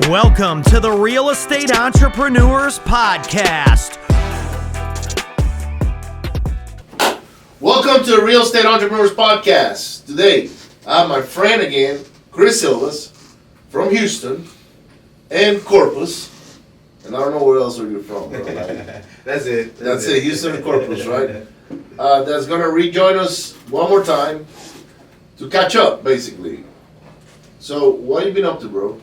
Welcome to the Real Estate Entrepreneurs Podcast. Welcome to the Real Estate Entrepreneurs Podcast. Today, I have my friend again, Chris Silvas, from Houston and Corpus. And I don't know where else are you from, bro. That's it. That's it, Houston and Corpus, right? That's going to rejoin us one more time to catch up, basically. So, what have you been up to, bro?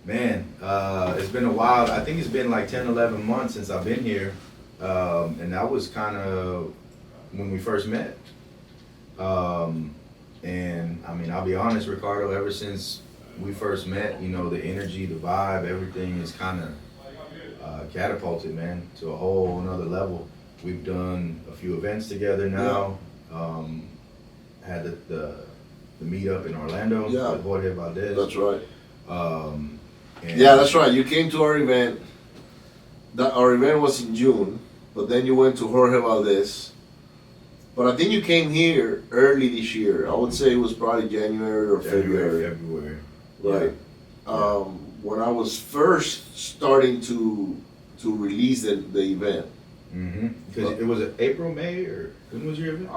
Man, it's been a while. I think it's been like 10, 11 months since I've been here. And that was kind of when we first met. And I mean, I'll be honest, Ricardo, ever since we first met, you know, the energy, the vibe, everything is kind of catapulted, man, to a whole another level. We've done a few events together now. Yeah. Had the meetup in Orlando with Jorge Valdez. That's right. Yeah, that's right. You came to our event. Our event was in June, but then you went to Jorge Valdez. But I think you came here early this year. I would say it was probably January or February. Right. Yeah. When I was first starting to release the event. Mm-hmm. Because it was April, May, or when was your event?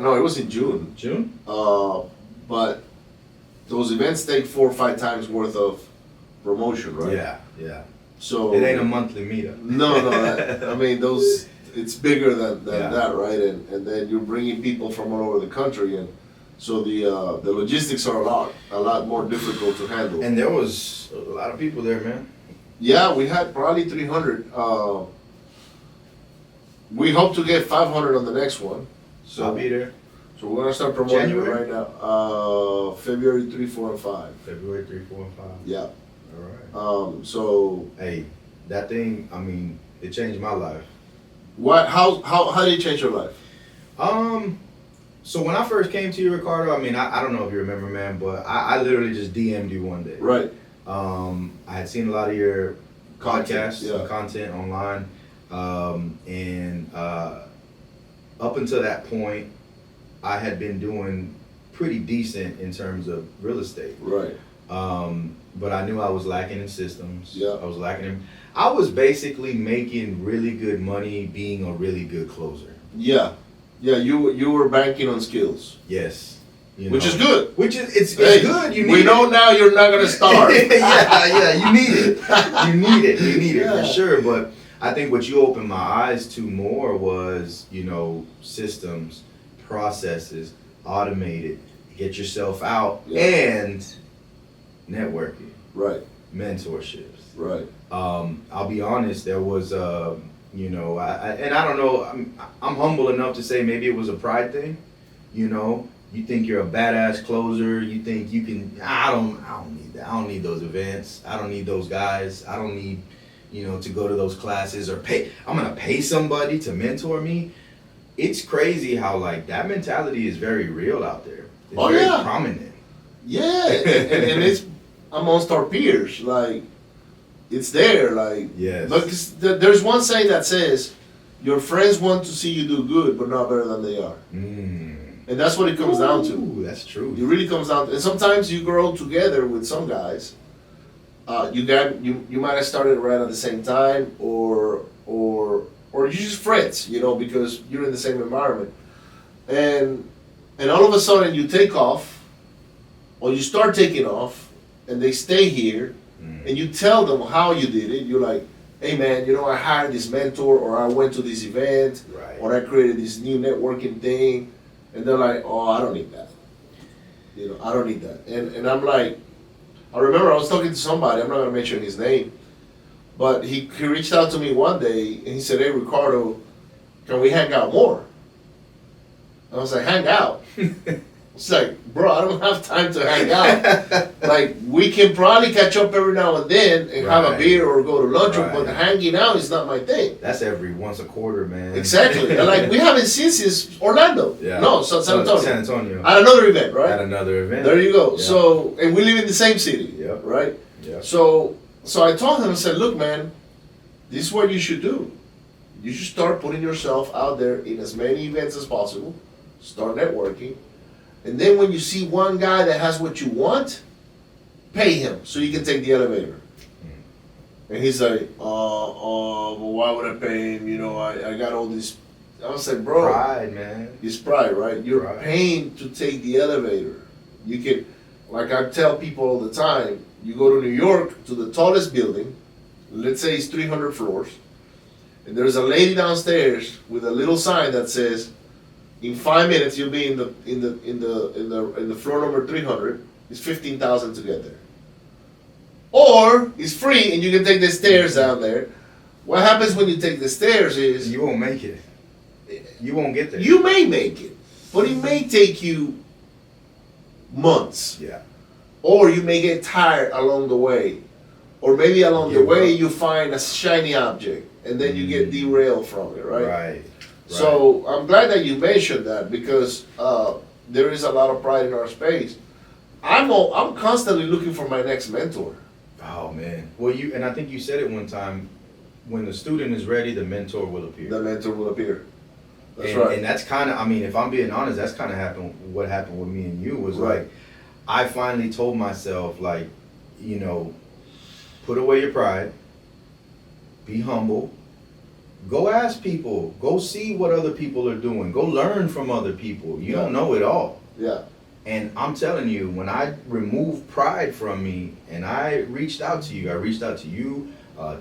No, it was in June. June? But those events take 4 or 5 times worth of promotion, right? Yeah. So it ain't a monthly meetup. No. I mean, it's bigger than that, right? And then you're bringing people from all over the country, and so the logistics are a lot more difficult to handle. And there was a lot of people there, man. Yeah, we had probably 300. We hope to get 500 on the next one. So I'll be there. So we're gonna start promoting January? it right now. February 3, 4, and 5. February 3, 4, and 5. Yeah. All right. So. Hey, that thing, I mean, it changed my life. What? How did it change your life? So when I first came to you, Ricardo, I mean, I don't know if you remember, man, but I literally just DM'd you one day. Right. I had seen a lot of your podcasts and content online. And up until that point, I had been doing pretty decent in terms of real estate. Right. But I knew I was lacking in systems. Yeah. I was basically making really good money being a really good closer. Yeah. You were banking on skills. Yes. Which is good. It's good. You need we know now you're not gonna starve. yeah. You need it for sure. But I think what you opened my eyes to more was, you know, systems, processes, automated, get yourself out, and networking. Right. Mentorships. Right. I'll be honest, there was, you know, I don't know, I'm humble enough to say maybe it was a pride thing, you know. You think you're a badass closer, you think you can, I don't need that. I don't need those events. I don't need those guys. I don't need, you know, to go to those classes or I'm going to pay somebody to mentor me. It's crazy how, like, that mentality is very real out there. It's very prominent. Yeah, and it's amongst our peers. Like, it's there. Like, yes. But there's one saying that says, your friends want to see you do good, but not better than they are. And that's what it comes down to. That's true. It really comes down to, and sometimes you grow together with some guys. You might have started right at the same time, or you're just friends, you know, because you're in the same environment, and all of a sudden you take off, or you start taking off, and they stay here, and you tell them how you did it. You're like, hey man, you know, I hired this mentor, or I went to this event, or I created this new networking thing, and they're like, oh, I don't need that. You know, I don't need that. And I'm like, I remember I was talking to somebody, I'm not going to mention his name, but he reached out to me one day, and he said, hey, Ricardo, can we hang out more? I was like, hang out? It's like, bro, I don't have time to hang out. Like, we can probably catch up every now and then and have a beer or go to lunch, but hanging out is not my thing. That's every once a quarter, man. Exactly. And like, we haven't seen since Orlando. Yeah. No, San Antonio. San Antonio. At another event, right? At another event. There you go. Yeah. So, and we live in the same city, right? Yeah. So I told him, I said, look, man, this is what you should do. You should start putting yourself out there in as many events as possible. Start networking. And then when you see one guy that has what you want, pay him so you can take the elevator. And he's like, well, why would I pay him? You know, I got all this. I was like, bro. Pride, man. It's pride, right? You're Pride. paying to take the elevator. You can, like I tell people all the time, you go to New York to the tallest building, let's say it's 300 floors, and there's a lady downstairs with a little sign that says, in 5 minutes you'll be in the floor number 300. It's 15,000 to get there. Or it's free and you can take the stairs down there. What happens when you take the stairs is You won't make it. You won't get there. you may make it, but it may take you months. Yeah. Or you may get tired along the way. Or maybe along the Give way up. you find a shiny object and then you get derailed from it, right? Right. So I'm glad that you mentioned that because there is a lot of pride in our space. I'm constantly looking for my next mentor. Oh man. Well, and I think you said it one time. When the student is ready, the mentor will appear. The mentor will appear. That's and, right. And that's kind of, I mean, if I'm being honest, that's kind of what happened with me and you was Right. like, I finally told myself, like, you know, put away your pride, be humble, go ask people, go see what other people are doing, go learn from other people. You don't know it all. Yeah. And I'm telling you, when I removed pride from me and I reached out to you,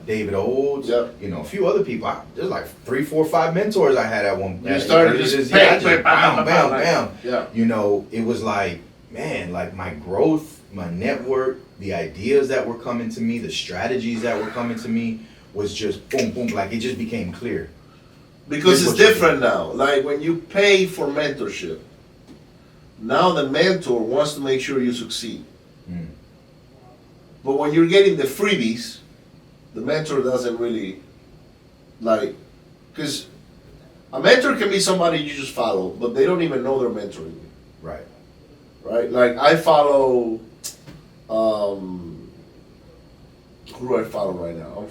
David Olds, Yep. you know, a few other people. There's like 3, 4, 5 mentors I had at one point. You started just bam, bam, bam, bam. Yeah. You know, it was like, man, like my growth, my network, the ideas that were coming to me, the strategies that were coming to me was just boom, boom, like it just became clear. Because Here's it's what you different now. Like when you pay for mentorship, now the mentor wants to make sure you succeed. Mm. But when you're getting the freebies, the mentor doesn't really like, because a mentor can be somebody you just follow, but they don't even know they're mentoring you, Right. right? Like I follow, who do I follow right now?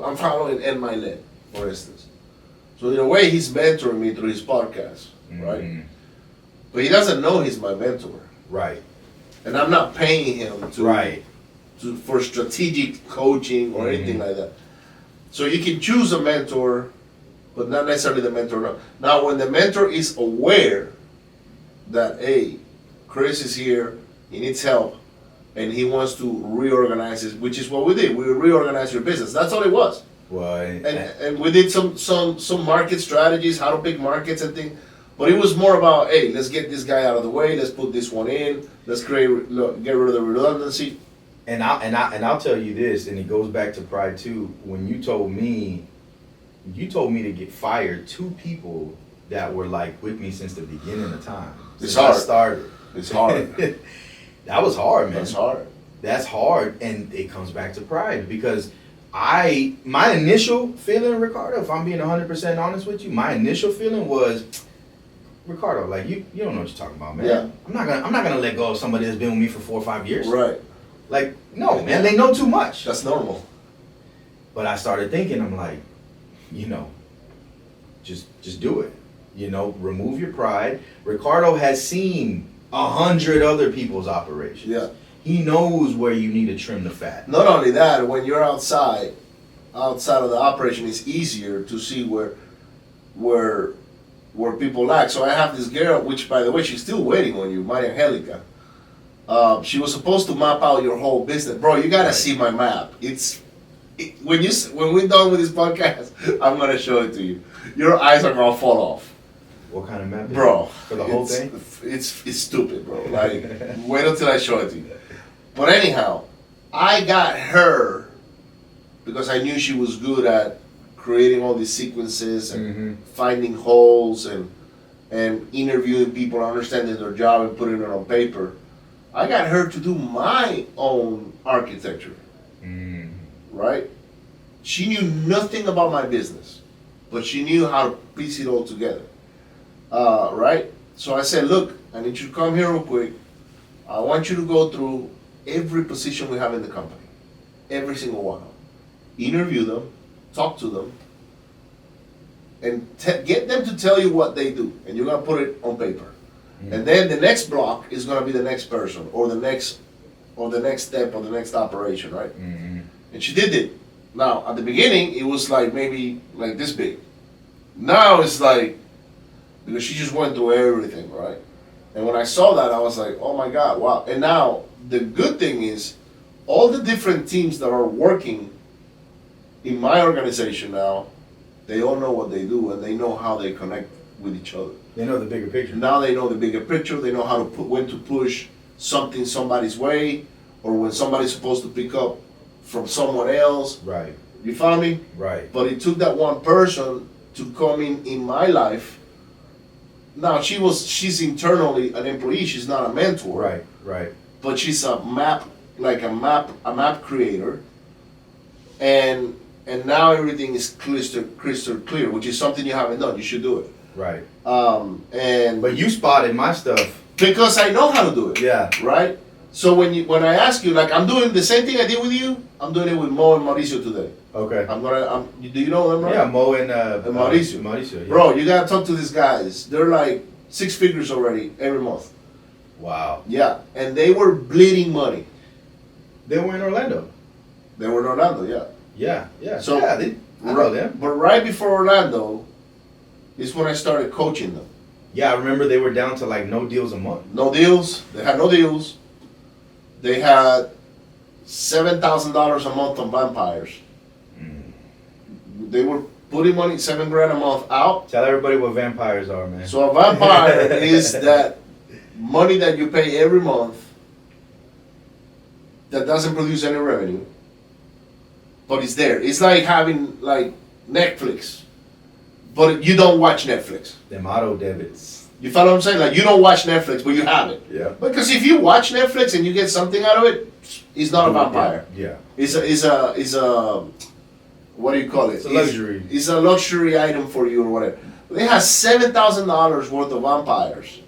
I'm following Ed Milet, for instance. So in a way, he's mentoring me through his podcast, right? Mhm. But he doesn't know he's my mentor, Right. and I'm not paying him to Right. for strategic coaching or anything like that. So you can choose a mentor, but not necessarily the mentor. No. Now, when the mentor is aware that, hey, Chris is here, he needs help, and he wants to reorganize it, which is what we did. We reorganized your business. That's all it was. Well, And we did some market strategies, how to pick markets and things. But it was more about, hey, let's get this guy out of the way. Let's put this one in. Let's get rid of the redundancy. And I'll tell you this, and it goes back to pride too. When you told me to get fired 2 people that were like with me since the beginning of time. It's Since I hard. started. It's hard. That was hard, man. That's hard. That's hard, and it comes back to pride because my initial feeling, Ricardo, if I'm being 100% honest with you, my initial feeling was, Ricardo, like you don't know what you're talking about, man. Yeah. I'm not gonna let go of somebody that's been with me for 4 or 5 years. Right. Like, no, man, they know too much. That's normal. But I started thinking, I'm like, you know, just do it. You know, remove your pride. Ricardo has seen 100 other people's operations. Yeah. He knows where you need to trim the fat. Not only that, when you're outside of the operation, it's easier to see where people lack. So I have this girl, which by the way, she's still waiting on you, Maria Angelica. She was supposed to map out your whole business, bro. You gotta see my map. When we're done with this podcast, I'm gonna show it to you. Your eyes are gonna fall off. What kind of map? is Bro, it? For the whole thing? It's stupid, bro. Like, wait until I show it to you. But anyhow, I got her because I knew she was good at creating all these sequences and finding holes and interviewing people, understanding their job and putting it on paper. I got her to do my own architecture, right? She knew nothing about my business, but she knew how to piece it all together. Right? So I said, look, I need you to come here real quick. I want you to go through every position we have in the company. Every single one of them. Interview them, talk to them, and get them to tell you what they do. And you're going to put it on paper. And then the next block is going to be the next person or the next or the next step or the next operation, right? Mm-hmm. And she did it. Now, at the beginning, it was like maybe like this big. Now it's like, because she just went through everything, right? And when I saw that, I was like, oh my God, wow. And now, the good thing is, all the different teams that are working in my organization now, they all know what they do and they know how they connect with each other. They know the bigger picture. Now they know the bigger picture. They know how to when to push something somebody's way, or when somebody's supposed to pick up from someone else. Right. You follow me? Right. But it took that one person to come in my life. Now she's internally an employee. She's not a mentor. Right. Right. But she's a map creator, and now everything is crystal clear, which is something you haven't done. You should do it. Right. And But you spotted my stuff. because I know how to do it. Yeah. Right. So when I ask you, like, I'm doing the same thing I did with you, I'm doing it with Mo and Mauricio today. Okay. Do you know them, right? Yeah, Mo and Mauricio. Mauricio. Yeah. Bro, you gotta talk to these guys. They're like 6 figures already every month. Wow. Yeah, and they were bleeding money. They were in Orlando. They were in Orlando, yeah. Yeah. Yeah. So yeah, I know them. But right before Orlando is when I started coaching them. Yeah, I remember they were down to like no deals a month. No deals. They had no deals. They had $7,000 a month on vampires. They were putting money, $7,000 a month out. Tell everybody what vampires are, man. So a vampire is that money that you pay every month that doesn't produce any revenue, but it's there. It's like having like Netflix, but you don't watch Netflix. Them auto debits. You follow what I'm saying? Like, you don't watch Netflix, but you have it. Yeah. Because if you watch Netflix and you get something out of it, it's not a vampire. Yeah. It's a what do you call it? It's a luxury. It's a luxury item for you or whatever. They had $7,000 worth of vampires.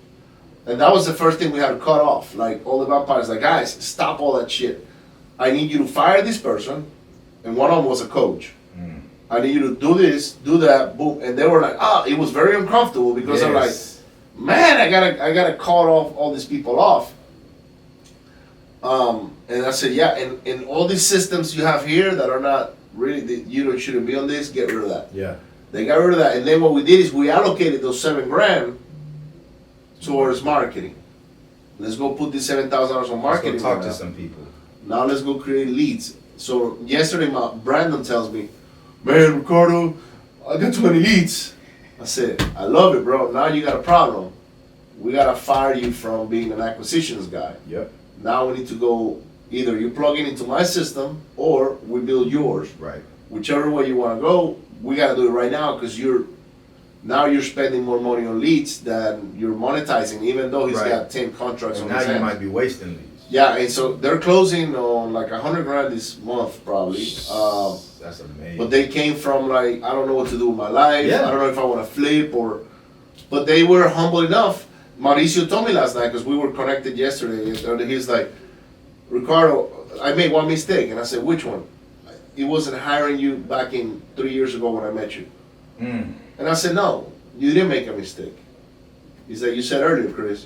And that was the first thing we had to cut off. Like, all the vampires, like, guys, stop all that shit. I need you to fire this person. And one of them was a coach. I need you to do this, do that, boom. And they were like, it was very uncomfortable because I'm like, man, I gotta cut off all these people off. And I said, yeah, and all these systems you have here that are not really, shouldn't be on this, get rid of that. Yeah. They got rid of that. And then what we did is we allocated those $7,000 towards marketing. Let's go put this $7,000 on marketing. Let's go talk to some people. Now let's go create leads. So yesterday, Brandon tells me, man, Ricardo, I got too many leads. I said, I love it, bro. Now you got a problem. We got to fire you from being an acquisitions guy. Yep. Now we need to go, either you plug in into my system or we build yours. Right. Whichever way you want to go, we got to do it right now because you're spending more money on leads than you're monetizing, even though he's got 10 contracts and on his now you hands. might be wasting leads. Yeah, and so they're closing on like $100,000 this month probably. That's amazing. But they came from like, I don't know what to do with my life. Yeah. I don't know if I want to flip but they were humble enough. Mauricio told me last night because we were connected yesterday. And he's like, Ricardo, I made one mistake. And I said, which one? It wasn't hiring you back in 3 years ago when I met you. And I said, no, you didn't make a mistake. He said, you said earlier, Chris,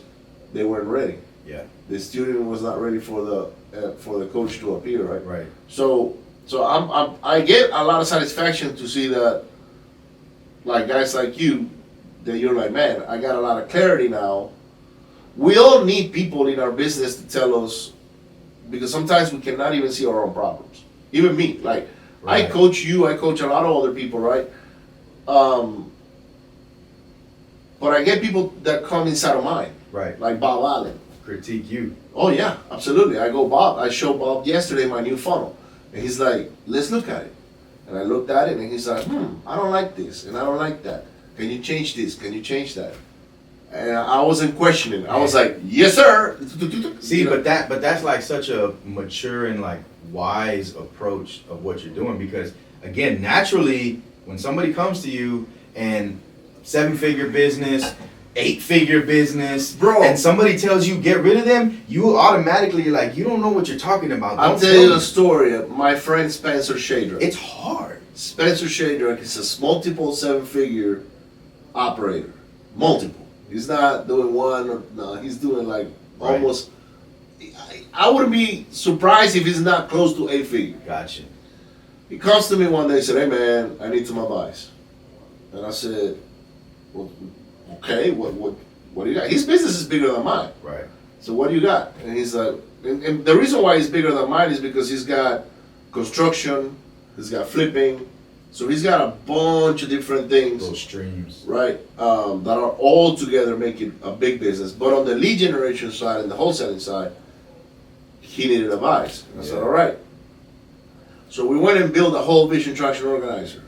they weren't ready. Yeah. The student was not ready for the coach to appear, right? Right. So I get a lot of satisfaction to see that, like guys like you, that you're like, man, I got a lot of clarity now. We all need people in our business to tell us, because sometimes we cannot even see our own problems. Even me, like, right. I coach you, I coach a lot of other people, right? But I get people that come inside of mine, right? Like Bob Allen. Critique you. Oh yeah, absolutely. I showed Bob yesterday my new funnel. And he's like, let's look at it. And I looked at it and he's like, I don't like this and I don't like that. Can you change this? Can you change that? And I wasn't questioning. I was like, yes, sir. See, but that's like such a mature and like wise approach of what you're doing, because again, naturally, when somebody comes to you and 7-figure business, 8-figure business, bro, and somebody tells you get rid of them, you automatically, you're like, you don't know what you're talking about. I'll tell you a story of my friend Spencer Shadrack. It's hard. Spencer Shadrack is a multiple 7-figure operator. Multiple. He's not doing one. No, he's doing like almost I wouldn't be surprised if it's not close to 8 figure. Gotcha. He comes to me one day and said, "Hey man, I need some advice." And I said, "Well, okay, what do you got?" His business is bigger than mine. Right. So what do you got? And he's like, and the reason why he's bigger than mine is because he's got construction, he's got flipping, so he's got a bunch of different things. Those streams. Right, that are all together making a big business. But on the lead generation side and the wholesaling side, he needed advice. And I said, all right. So we went and built a whole vision traction organizer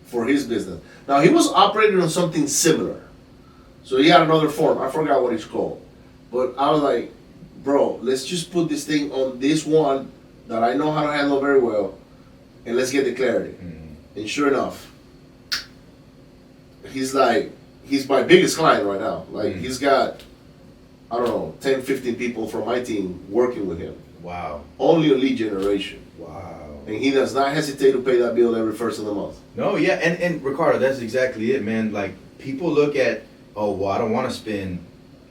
for his business. Now he was operating on something similar. So he had another form. I forgot what it's called. But I was like, bro, let's just put this thing on this one that I know how to handle very well, and let's get the clarity. Mm-hmm. And sure enough, he's my biggest client right now. Like, he's got, I don't know, 10, 15 people from my team working with him. Wow. Only on lead generation. Wow. And he does not hesitate to pay that bill every first of the month. No, yeah, and Ricardo, that's exactly it, man. Like, people look at, oh, well, I don't want to spend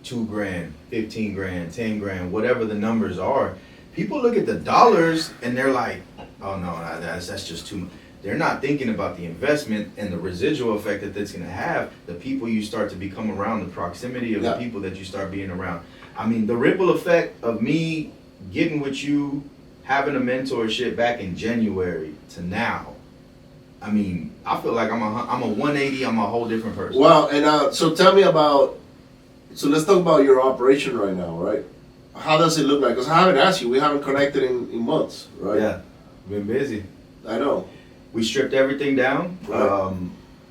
$2,000, $15,000, $10,000, whatever the numbers are. People look at the dollars and they're like, oh no, that's just too much. They're not thinking about the investment and the residual effect that that's going to have, the people you start to become around, the proximity of the people that you start being around. I mean, the ripple effect of me getting with you, having a mentorship back in January to now, I mean, I feel like I'm a 180, I'm a whole different person. Well, and so tell me about, so let's talk about your operation right now, right? How does it look like? Because I haven't asked you, we haven't connected in months, right? Yeah, been busy. I know. We stripped everything down, right.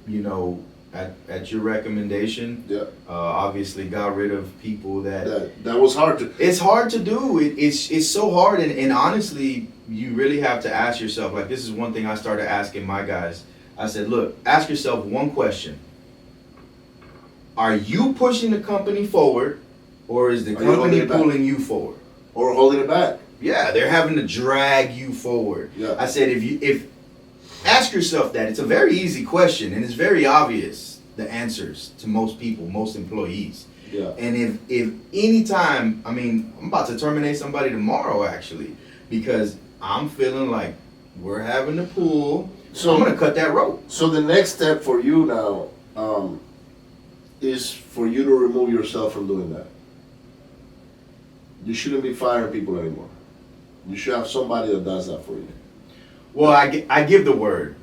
You know, at your recommendation. Yeah. Obviously got rid of people that was hard to. It's hard to do. It's so hard, and honestly, you really have to ask yourself. Like, this is one thing I started asking my guys. I said, look, ask yourself one question: are you pushing the company forward, or is the company pulling you forward, or holding it back? Yeah, they're having to drag you forward. Yeah. I said, if ask yourself that. It's a very easy question, and it's very obvious, the answers to most people, most employees. Yeah. And if any time, I mean, I'm about to terminate somebody tomorrow, actually, because I'm feeling like we're having to pull, so I'm going to cut that rope. So the next step for you now is for you to remove yourself from doing that. You shouldn't be firing people anymore. You should have somebody that does that for you. Well, I give the word,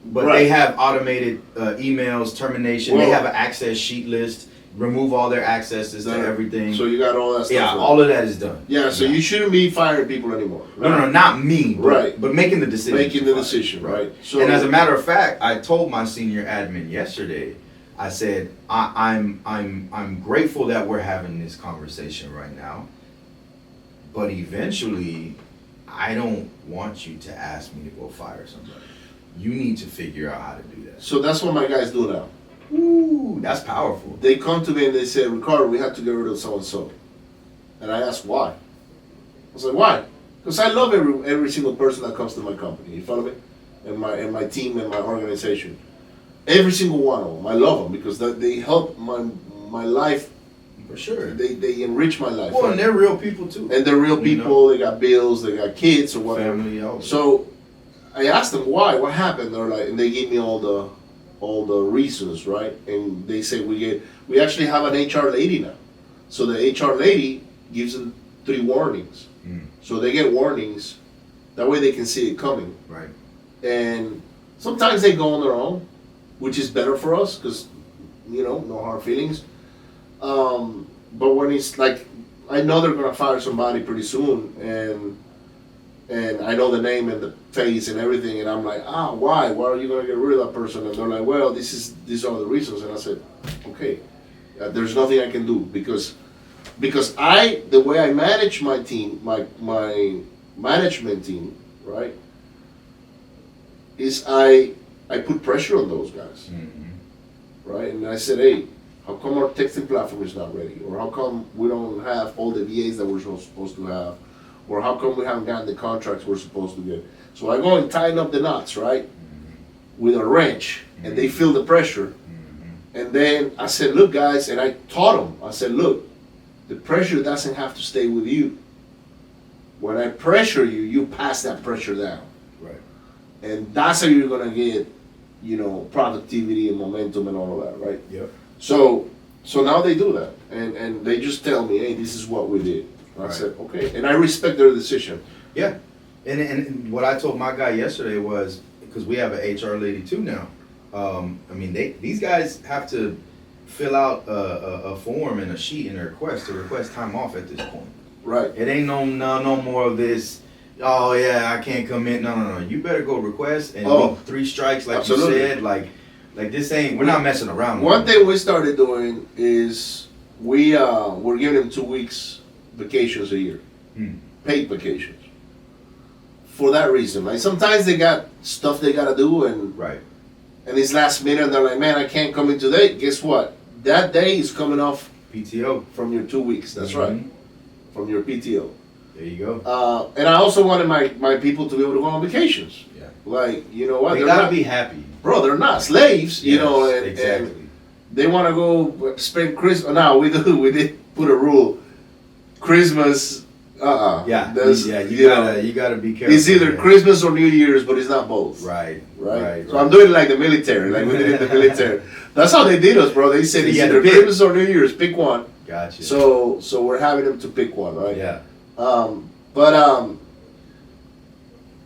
but right. They have automated emails, termination. Well, they have an access sheet list. Remove all their accesses to everything. So you got all that stuff. Yeah, all of that is done. Yeah, so you shouldn't be firing people anymore. Right? No, not me. Right. But making the decision. Making the decision, right? So, and as a matter of fact, I told my senior admin yesterday, I said, I'm grateful that we're having this conversation right now. But eventually, I don't want you to ask me to go fire somebody. You need to figure out how to do that. So that's what my guys do now. Ooh, that's powerful. They come to me and they say, Ricardo, we have to get rid of so-and-so. And I ask why. I was like, why? Because I love every single person that comes to my company. You follow me? And my team and my organization. Every single one of them. I love them because they help my life. For sure. They enrich my life. Well, right? And they're real people too. And they're real people. They got bills. They got kids or whatever. Family. So I asked them why. What happened? They're like, and they gave me all the reasons, right? And they say we actually have an HR lady now. So the HR lady gives them 3 warnings. So they get warnings. That way they can see it coming. Right. And sometimes they go on their own, which is better for us because, no hard feelings. But when it's like, I know they're gonna fire somebody pretty soon, and I know the name and the face and everything, and I'm like, why? Why are you gonna get rid of that person? And they're like, well, these are the reasons. And I said, okay, there's nothing I can do because the way I manage my team, my management team, right, is I put pressure on those guys, right? And I said, hey, how come our texting platform is not ready? Or how come we don't have all the VAs that we're supposed to have? Or how come we haven't gotten the contracts we're supposed to get? So I go and tighten up the knots, right? With a wrench, and they feel the pressure. And then I said, look guys, and I taught them, I said, look, the pressure doesn't have to stay with you. when I pressure you, you pass that pressure down. Right. And that's how you're gonna get, productivity and momentum and all of that, right? Yep. So now they do that, and they just tell me, hey, this is what we did. And I Right. said, okay, and I respect their decision. Yeah. And what I told my guy yesterday was, because we have an HR lady too now. These guys have to fill out a form and a sheet and a request to request time off at this point. Right. It ain't no more of this. Oh yeah, I can't come in. No. You better go request and 3 strikes, like absolutely. you said. Like this ain't. We're not messing around. One thing we started doing is we're giving them 2 weeks vacations a year, paid vacations. For that reason, like sometimes they got stuff they gotta do, and Right. and it's last minute, and they're like, man, I can't come in today. Guess what? That day is coming off PTO. from your 2 weeks. That's right, from your PTO. There you go. And I also wanted my people to be able to go on vacations. Yeah. Like, you know what? They They're gotta not, be happy. bro. They're not slaves, Yes, and, exactly. and they want to go spend Christmas. No, we did put a rule. Christmas. Yeah. That's, You gotta be careful. It's either man. Christmas or New Year's, but it's not both. Right. So I'm doing it like the military, like we did in the military. That's how they did us, bro. They said So it's you had either to pick. Christmas or New Year's. Pick one. Gotcha. So we're having them to pick one, right? Yeah.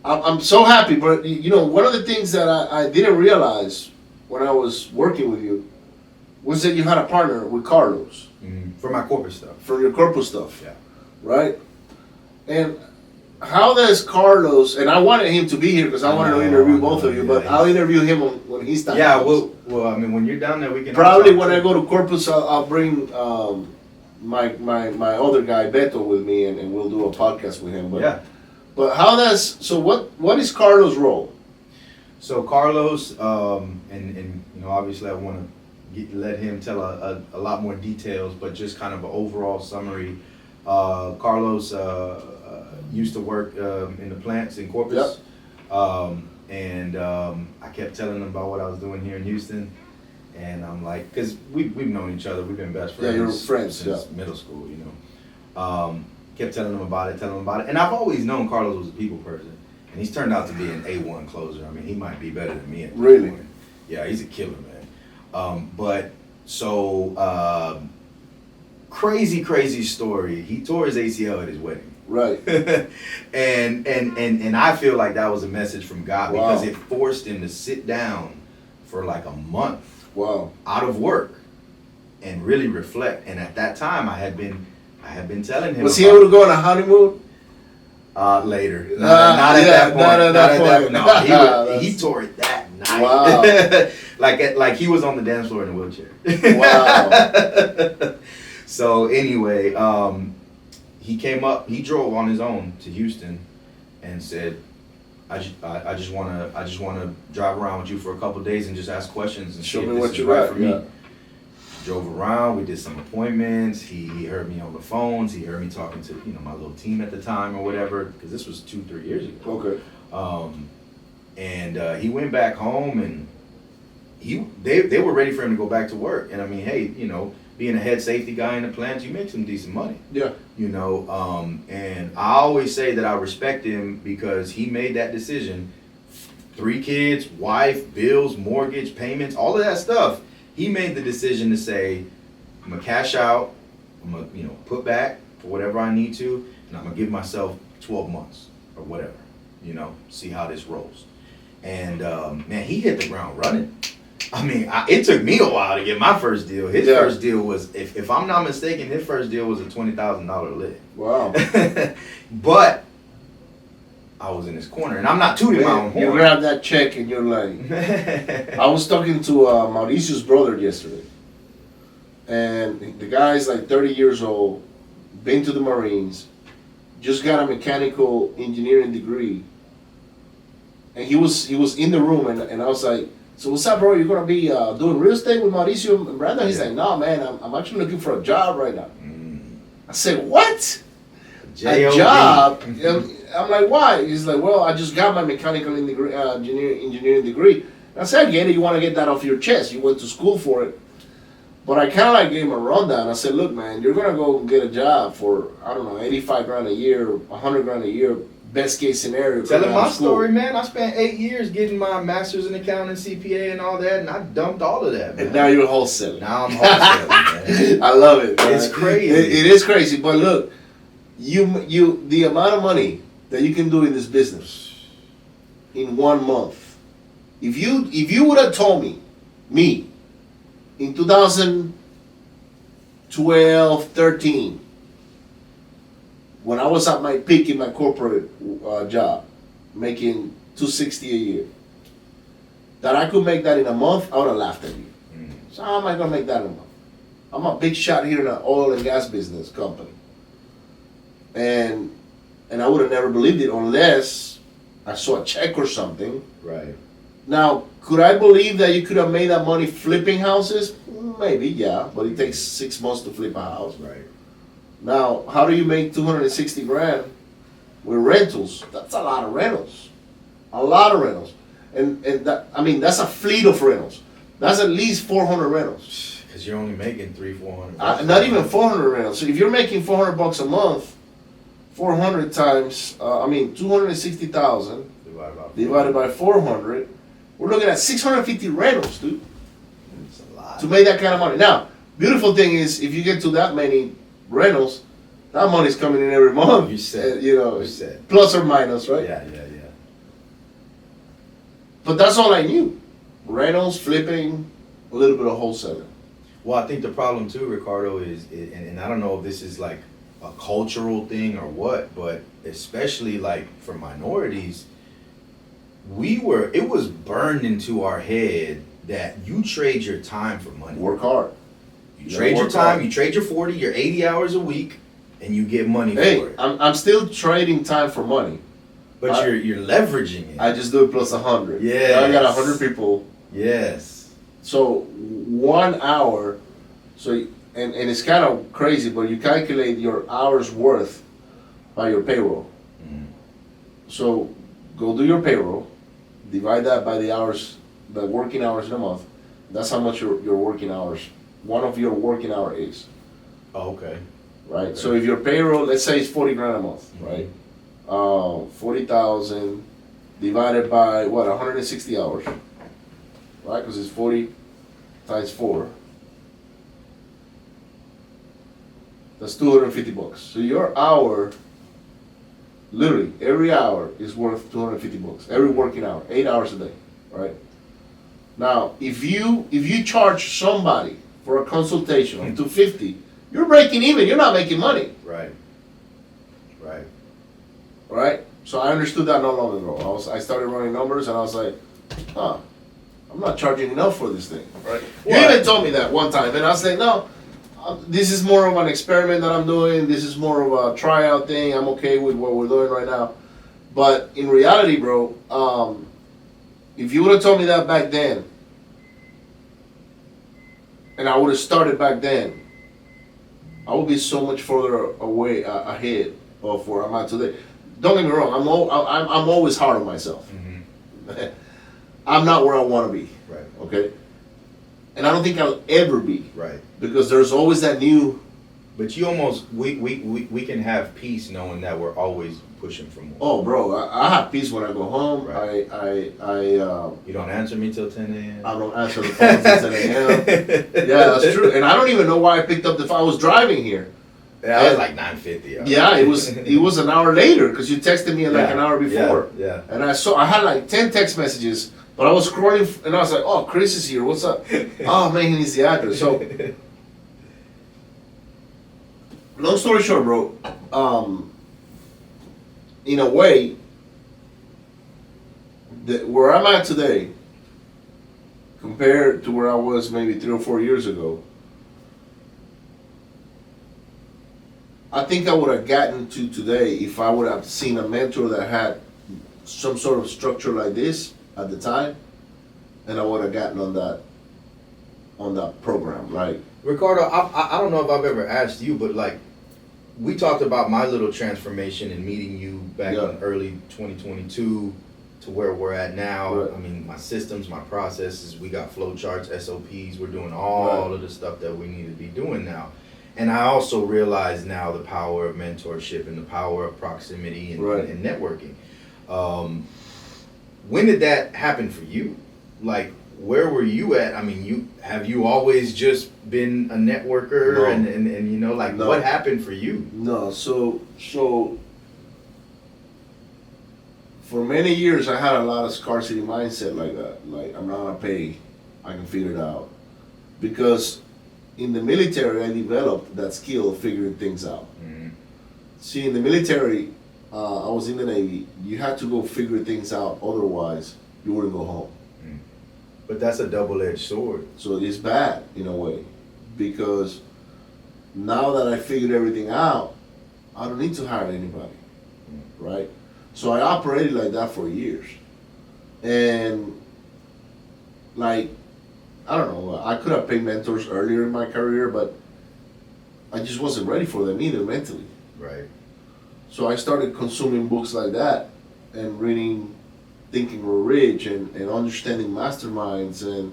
I'm so happy, but one of the things that I didn't realize when I was working with you was that you had a partner with Carlos For my corporate stuff. for your corporate stuff, Yeah. right? And how does Carlos, and I wanted him to be here because I wanted to interview both of you, but I'll interview him when he's done. Yeah, well, when you're down there, we can Probably talk when too. I go to Corpus, I'll bring my other guy Beto with me, and we'll do a podcast with him. But, Yeah. But what is Carlos' role? So Carlos, and obviously I want to let him tell a lot more details, but just kind of an overall summary. Carlos used to work in the plants in Corpus, I kept telling him about what I was doing here in Houston, and I'm like, because we've known each other, we've been best friends. Yeah, you're friends since middle school, Kept telling him about it, and I've always known Carlos was a people person, and he's turned out to be an A1 closer. I mean, he might be better than me at this Really? point. Yeah, he's a killer, man. Crazy story. He tore his ACL at his wedding. Right. and I feel like that was a message from God because Wow. it forced him to sit down for like a month Wow. out of work and really reflect. And at that time, I had been telling him. Was he able to go on a honeymoon? Later. Not at that point. Not at that point. No, he tore it that night. Wow. like he was on the dance floor in a wheelchair. Wow. So anyway, he came up. He drove on his own to Houston, and said, "I just wanna drive around with you for a couple of days and just ask questions and Show see me if what this you is right got, for me." yeah. Drove around. We did some appointments. He heard me on the phones. He heard me talking to my little team at the time or whatever, because this was 2-3 years ago. Okay. He went back home, and they were ready for him to go back to work. And I mean, hey, being a head safety guy in the plants, you make some decent money. Yeah. And I always say that I respect him because he made that decision. 3 kids, wife, bills, mortgage, payments, all of that stuff. He made the decision to say, I'm gonna cash out, I'm gonna put back for whatever I need to, and I'm gonna give myself 12 months or whatever, see how this rolls. And man, he hit the ground running. I mean, it took me a while to get my first deal. His first deal was, if I'm not mistaken, his first deal was a $20,000 lift. Wow. But I was in his corner, and I'm not tooting my own horn. You grab that check and you're like, I was talking to Mauricio's brother yesterday, and the guy's like 30 years old, been to the Marines, just got a mechanical engineering degree, and he was in the room, and I was like, so what's up, bro? You're gonna be doing real estate with Mauricio and Brandon? He's like, no, man, I'm actually looking for a job right now. I said, what? A job? I'm like, why? He's like, well, I just got my mechanical engineering degree. I said, I get it. You want to get that off your chest. You went to school for it. But I kind of like gave him a rundown. I said, look, man, you're going to go get a job for, I don't know, 85 grand a year, 100 grand a year, best case scenario. Telling my story, man. I spent 8 years getting my master's in accounting, CPA, and all that, and I dumped all of that, man. And now you're wholesaling. Now I'm wholesaling, man. I love it. Man. It's crazy. It is crazy. But look, the amount of money that you can do in this business in 1 month. If you would have told me, in 2012, 13, when I was at my peak in my corporate job, making $260 a year, that I could make that in a month, I would have laughed at you. So how am I gonna make that in a month? I'm a big shot here in an oil and gas business company, and I would have never believed it unless I saw a check or something. Right. Now, could I believe that you could have made that money flipping houses? Maybe, yeah, but it takes 6 months to flip a house. Right. Now, how do you make 260 grand with rentals? That's a lot of rentals. A lot of rentals. And that, I mean, that's a fleet of rentals. That's at least 400 rentals. Because you're only making $300-400. Not even 400 rentals. So if you're making $400 a month, 400 times, 260,000 divided by 400, we're looking at 650 rentals, dude. It's a lot. To make that kind of money. Now, beautiful thing is, if you get to that many rentals, that money's coming in every month. You said. You said. Plus or minus, right? Yeah. But that's all I knew. Rentals, flipping, a little bit of wholesaling. Well, I think the problem too, Ricardo, is, and I don't know if this is like a cultural thing or what, but especially like for minorities, it was burned into our head that you trade your time for money. Work hard. You trade your time, you trade your 40, your 80 hours a week, and you get money for it. I'm still trading time for money. But you're leveraging it. I just do it plus 100. Yeah. I got 100 people. Yes. So 1 hour, and it's kind of crazy, but you calculate your hours worth by your payroll. Mm-hmm. So go do your payroll, divide that by the hours, the working hours in a month. That's how much your working hours, one of your working hour is. Oh, okay. Right? Okay. So if your payroll, let's say it's 40 grand a month, Mm-hmm. right? 40,000 divided by 160 hours, right? Because it's 40 times 4. That's $250. So your hour, literally every hour is worth $250. Every working hour, 8 hours a day, right? Now, if you charge somebody for a consultation of $250, you're breaking even. You're not making money. Right. Right? So I understood that not long ago. I started running numbers and I was like, I'm not charging enough for this thing. Right? You even told me that one time, and I was like, no, this is more of an experiment that I'm doing. This is more of a tryout thing. I'm okay with what we're doing right now. But in reality, bro, if you would have told me that back then, and I would have started back then, I would be so much further ahead of where I'm at today. Don't get me wrong. I'm always hard on myself. Mm-hmm. I'm not where I want to be. Right. Okay. And I don't think I'll ever be. Right. Because there's always that new. But you almost we can have peace knowing that we're always pushing for more. Oh, bro, I have peace when I go home. Right. You don't answer me till 10 a.m. I don't answer the phone till 10 a.m. Yeah, that's true. And I don't even know why I picked up the phone. I was driving here. Yeah, I was like 9:50. Yeah, it was an hour later because you texted me like an hour before. Yeah. And I had like 10 text messages, but I was scrolling and I was like, oh, Chris is here. What's up? Oh man, he needs the address. So, long story short, bro. In a way, where I'm at today, compared to where I was maybe 3 or 4 years ago, I think I would have gotten to today if I would have seen a mentor that had some sort of structure like this at the time, and I would have gotten on that program, right? Ricardo, I don't know if I've ever asked you, but like, we talked about my little transformation and meeting you back in early 2022 to where we're at now. Right. I mean, my systems, my processes, we got flow charts, SOPs, we're doing all of the stuff that we need to be doing now. And I also realize now the power of mentorship and the power of proximity and, and networking. When did that happen for you? Like, where were you at? I mean, have you always just been a networker? No. And you know, like, No. what happened for you? No, so for many years I had a lot of scarcity mindset like that. Like, I'm not gonna pay, I can figure it out. Because in the military I developed that skill of figuring things out. Mm-hmm. See, in the military, I was in the Navy, you had to go figure things out, otherwise you wouldn't go home. But that's a double-edged sword. So it's bad in a way, because now that I figured everything out, I don't need to hire anybody, right? So I operated like that for years. And like, I don't know, I could have paid mentors earlier in my career, but I just wasn't ready for them either mentally. Right. So I started consuming books like that and reading Think and Grow Rich and understanding masterminds and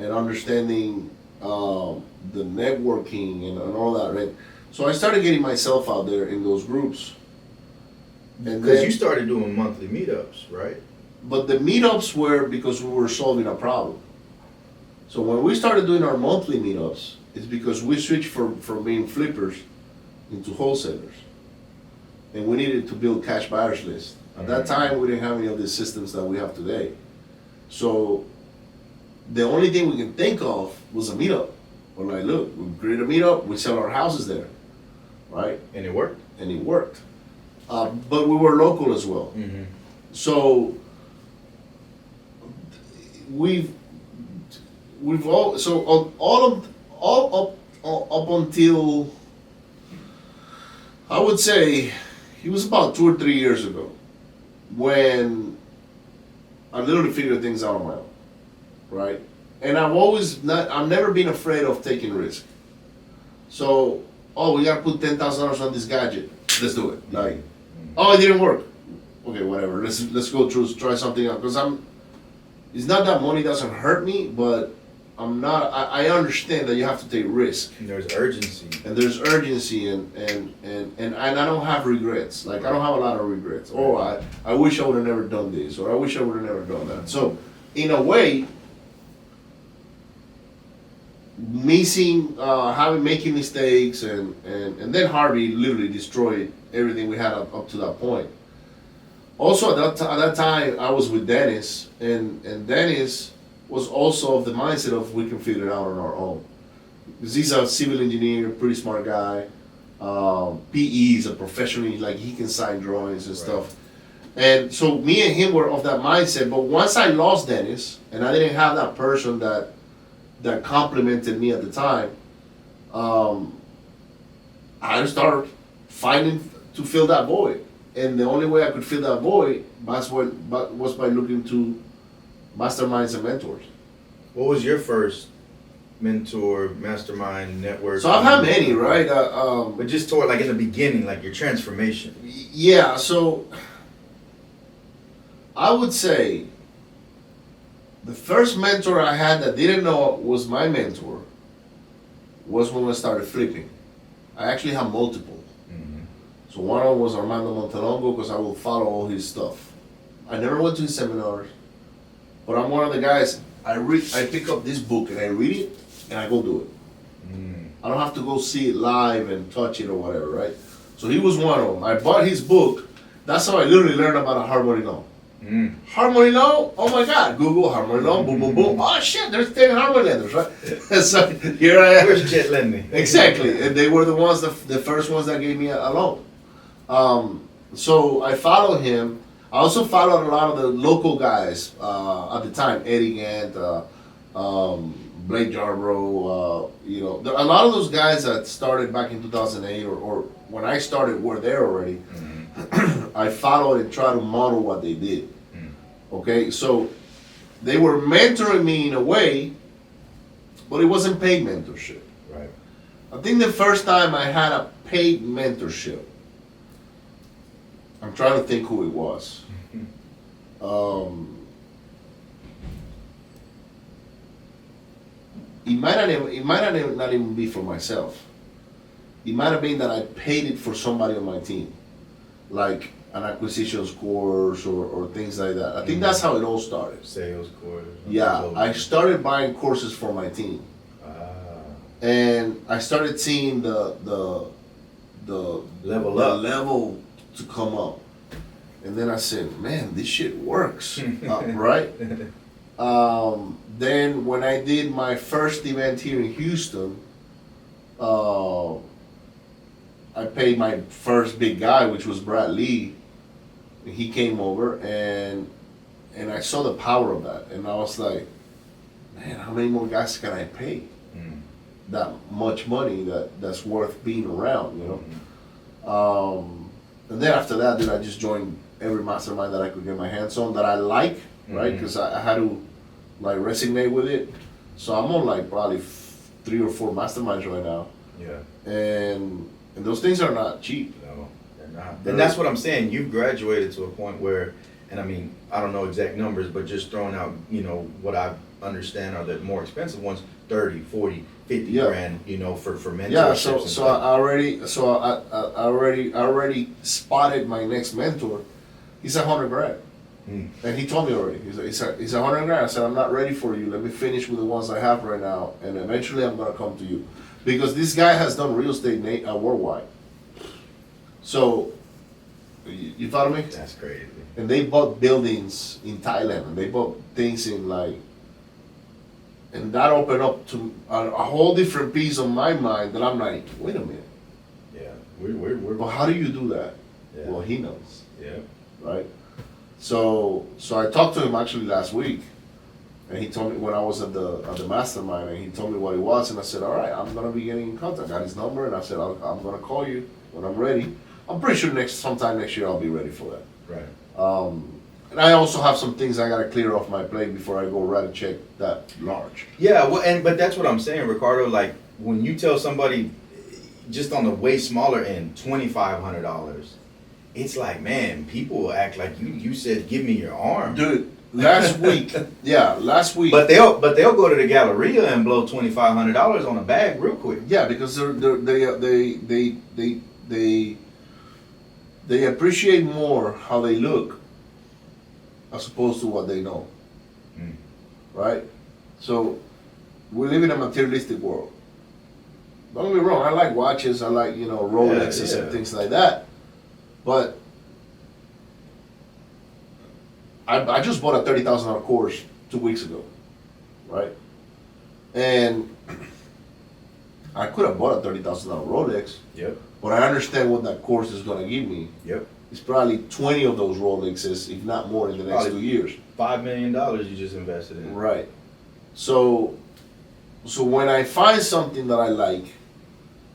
understanding the networking and all that, right? So I started getting myself out there in those groups. Because you started doing monthly meetups, right? But the meetups were because we were solving a problem. So when we started doing our monthly meetups, it's because we switched from being flippers into wholesalers. And we needed to build cash buyers list. At that time, we didn't have any of the systems that we have today. So the only thing we can think of was a meetup. We're like, look, we create a meetup, we sell our houses there, right? And it worked. And it worked. But we were local as well. Mm-hmm. So we've all so all up until, I would say it was about 2 or 3 years ago when I literally figured things out on my own, right? And I've never been afraid of taking risk. So, we gotta put $10,000 on this gadget. Let's do it. Like, it didn't work. Okay, whatever. Let's go through, try something else. Because it's not that money doesn't hurt me, but I understand that you have to take risk. And there's urgency. And there's urgency and I don't have regrets. Like, I don't have a lot of regrets. I wish I would have never done this, or I wish I would have never done that. So, in a way, making mistakes and then Harvey literally destroyed everything we had up to that point. Also at that time I was with Dennis and Dennis was also of the mindset of we can figure it out on our own. Because he's a civil engineer, pretty smart guy. PE is a professional, like he can sign drawings and stuff. And so me and him were of that mindset, but once I lost Dennis and I didn't have that person that complimented me at the time, I started fighting to fill that void. And the only way I could fill that void was by looking to masterminds and mentors. What was your first mentor, mastermind, network? So I've had many, right? But just toward, like, in the beginning, like your transformation. Yeah, so I would say the first mentor I had that didn't know was my mentor was when I started flipping. I actually have multiple. Mm-hmm. So one of them was Armando Montelongo, because I will follow all his stuff. I never went to his seminars, but I'm one of the guys, I pick up this book and I read it and I go do it. Mm. I don't have to go see it live and touch it or whatever, right? So he was one of them. I bought his book. That's how I literally learned about a harmony law. Harmony law, oh my God, Google harmony law, boom, boom, boom. Oh shit, there's 10 harmony lenders, right? So here I am. Where's jet lending? Exactly, and they were the ones, the first ones that gave me a loan. So I followed him. I also followed a lot of the local guys at the time, Eddie Gant, Blake Jarborough, a lot of those guys that started back in 2008 or when I started were there already. Mm-hmm. I followed and tried to model what they did. Okay, so they were mentoring me in a way, but it wasn't paid mentorship. Right. I think the first time I had a paid mentorship, I'm trying to think who it was. it might not even be for myself. It might have been that I paid it for somebody on my team, like an acquisitions course or things like that. I think that's how it all started. Sales course. Yeah, I started buying courses for my team, and I started seeing the level to come up, and then I said, "Man, this shit works," right? Then when I did my first event here in Houston, I paid my first big guy, which was Brad Lee. He came over and I saw the power of that, and I was like, man, how many more guys can I pay? That much money that's worth being around, you know? And then after that, then I just joined every mastermind that I could get my hands on that I like, right? Because I had to like resonate with it. So I'm on like probably 3 or 4 masterminds right now. Yeah. And those things are not cheap. No, they're not. And that's what I'm saying. You've graduated to a point where, and I mean, I don't know exact numbers, but just throwing out, you know, what I understand are the more expensive ones, 30, 40, 50 grand, you know, for mentorships. Yeah, so I already spotted my next mentor. He's 100 grand. And he told me already, he's 100 grand. I said, I'm not ready for you. Let me finish with the ones I have right now, and eventually I'm gonna come to you. Because this guy has done real estate worldwide. So, you follow me? That's crazy. And they bought buildings in Thailand, and they bought things in like, and that opened up to a whole different piece of my mind that I'm like, wait a minute. Yeah, we're. But how do you do that? Yeah. Well, he knows. Yeah. Right? So I talked to him actually last week, and he told me when I was at the mastermind, and he told me what it was, and I said, all right, I'm gonna be getting in contact. I got his number, and I said, I'm gonna call you when I'm ready. I'm pretty sure sometime next year I'll be ready for that. Right. And I also have some things I gotta clear off my plate before I go write a check that large. Yeah, well, but that's what I'm saying, Ricardo. Like when you tell somebody, just on the way smaller end, $2,500. It's like, man, people will act like you said, give me your arm. Dude, last week. But they'll go to the Galleria and blow $2,500 on a bag real quick. Yeah, because they appreciate more how they look as opposed to what they know. Right? So we live in a materialistic world. Don't get me wrong, I like watches, I like, Rolexes and things like that. But I just bought a $30,000 course 2 weeks ago, right? And I could have bought a $30,000 Rolex. Yep. But I understand what that course is going to give me. Yep. It's probably 20 of those Rolexes, if not more, in the next 2 years. $5 million you just invested in. Right. So when I find something that I like,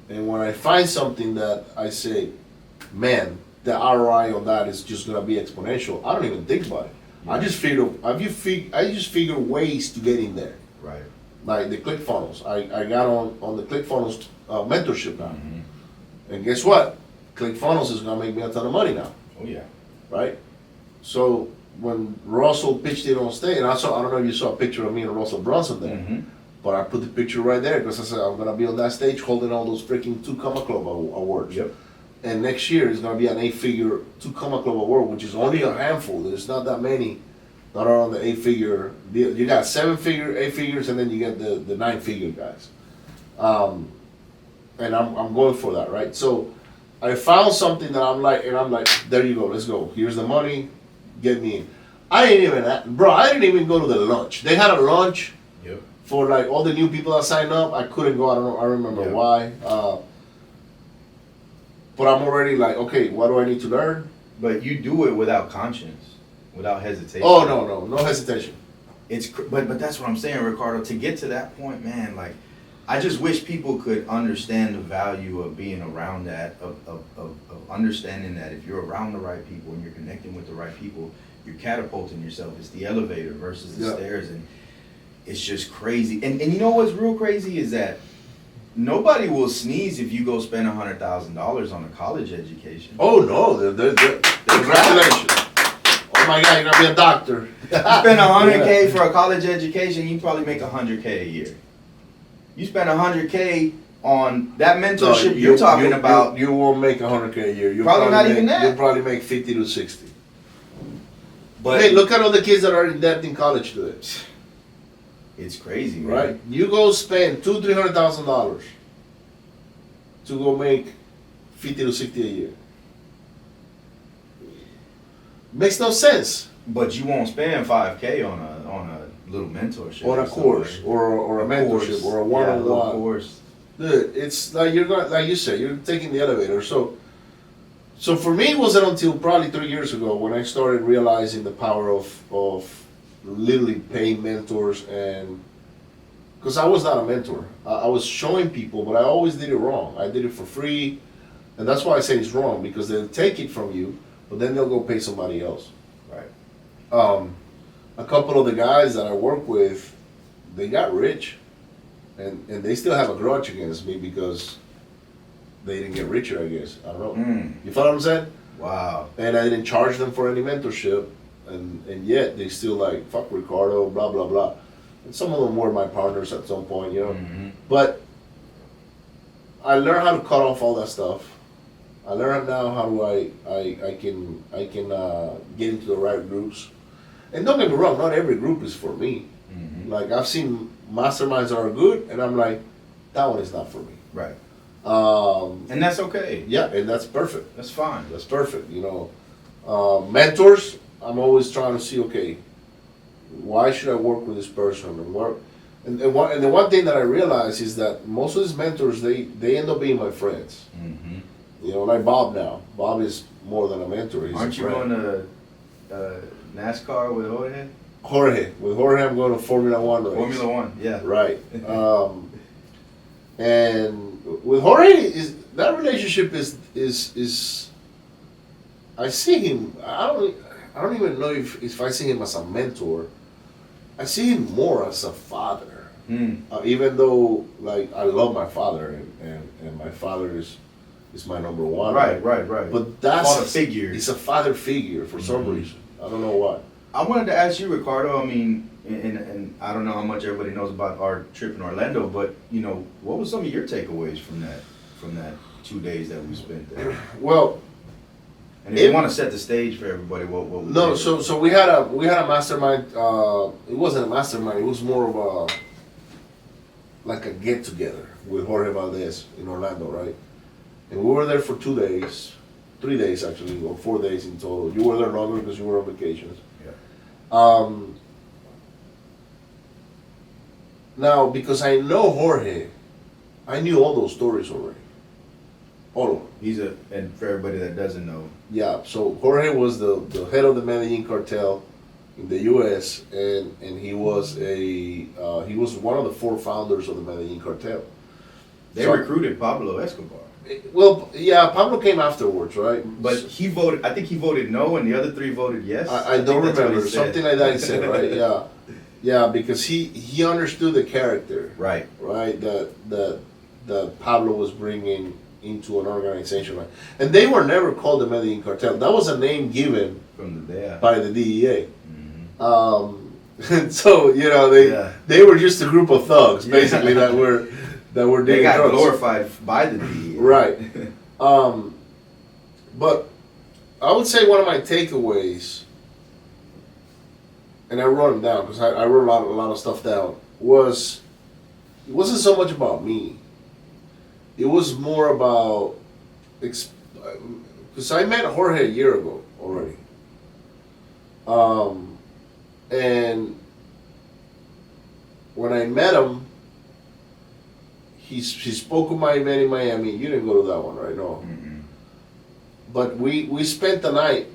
and when I find something that I say, man, the ROI on that is just gonna be exponential, I don't even think about it. Yeah. I just figure ways to get in there. Right. Like the ClickFunnels. I got on the ClickFunnels mentorship now. And guess what? ClickFunnels is gonna make me a ton of money now. Oh yeah. Right? So when Russell pitched it on stage, and I don't know if you saw a picture of me and Russell Brunson there, but I put the picture right there because I said I'm gonna be on that stage holding all those freaking 2 Comma Club awards. Yep. And next year is gonna be an 8-figure 2 Comma Club award, which is only a handful. There's not that many that are on the 8-figure deal. You got 7-figure, 8 figures, and then you get the 9-figure guys. And I'm going for that, right? So I found something that I'm like, there you go, let's go. Here's the money, get me in. I didn't even go to the lunch. They had a lunch for like all the new people that signed up. I couldn't go, I remember why. But I'm already like, okay, what do I need to learn? But you do it without conscience, without hesitation. Oh, no hesitation. But that's what I'm saying, Ricardo. To get to that point, man, like, I just wish people could understand the value of being around that, of understanding that if you're around the right people and you're connecting with the right people, you're catapulting yourself. It's the elevator versus the stairs, and it's just crazy. And you know what's real crazy is that nobody will sneeze if you go spend $100,000 on a college education. Oh no, congratulations. Oh my guy, you're gonna be a doctor. You spend $100K for a college education, you probably make $100K a year. You spend $100K on that mentorship you're talking about. You won't make $100K a year. You'll Probably not even that. You'll probably make 50 to 60. But hey, look at all the kids that are in debt in college today. It's crazy, man. Right? You go spend $200,000-$300,000 to go make 50 to 60 a year. Makes no sense. But you won't spend $5K on a little mentorship. On a course or a mentorship or a one-on-one course. Dude, it's like you're going, like you said, you're taking the elevator. So for me, it wasn't until probably 3 years ago when I started realizing the power of literally paying mentors, and because I was not a mentor, I was showing people, but I always did it wrong. I did it for free, and that's why I say it's wrong, because they'll take it from you, but then they'll go pay somebody else. Right. A couple of the guys that I work with, they got rich, and they still have a grudge against me because they didn't get richer, I guess. I don't know. You follow what I'm saying? Wow. And I didn't charge them for any mentorship, and yet they still like, fuck Ricardo, blah, blah, blah. And some of them were my partners at some point, you know. Mm-hmm. But I learned how to cut off all that stuff. I learned now how do I can get into the right groups. And don't get me wrong, not every group is for me. Mm-hmm. Like, I've seen masterminds that are good, and I'm like, that one is not for me. Right. And that's okay. Yeah, and that's perfect. That's fine. That's perfect. You know, mentors, I'm always trying to see, okay, why should I work with this person and work? And the one thing that I realize is that most of these mentors, they end up being my friends. Mm-hmm. You know, like Bob now. Bob is more than a mentor. He's Aren't a you friend. going to NASCAR with Jorge? With Jorge, I'm going to Formula One race. Formula One, yeah. Right. And with Jorge, that relationship is I see him. I don't even know if I see him as a mentor. I see him more as a father. Even though, like, I love my father, and my father is my number one. Right. But that's father figure. He's a father figure for some reason. I don't know why. I wanted to ask you, Ricardo. I mean, and I don't know how much everybody knows about our trip in Orlando, but you know, what was some of your takeaways from that 2 days that we spent there? Well, and if you want to set the stage for everybody, what was no? So we had a mastermind. It wasn't a mastermind. It was more of like a get together with Jorge Valdez in Orlando, right? And we were there for 2 days, 3 days actually, or 4 days in total. You were there longer because you were on vacations. Yeah. Now, because I know Jorge, I knew all those stories already. All of them. And for everybody that doesn't know. Yeah, so Jorge was the head of the Medellin cartel in the U.S., and he was one of the 4 founders of the Medellin cartel. They recruited Pablo Escobar. Well, yeah, Pablo came afterwards, right? But he voted. I think he voted no, and the other 3 voted yes. I don't remember, something like that. He said, right? Yeah, yeah, because he understood the character, right? That Pablo was bringing into an organization, right? And they were never called the Medellin cartel. That was a name given from the by the DEA. Mm-hmm. So you know they were just a group of thugs, basically that were doing they got drugs. glorified by the DEA. Right. But I would say one of my takeaways, and I wrote them down because I wrote a lot of stuff down, was it wasn't so much about me. It was more about, because I met Jorge a year ago already. And when I met him, he spoke of my event in Miami. You didn't go to that one, right? No. Mm-hmm. But we spent the night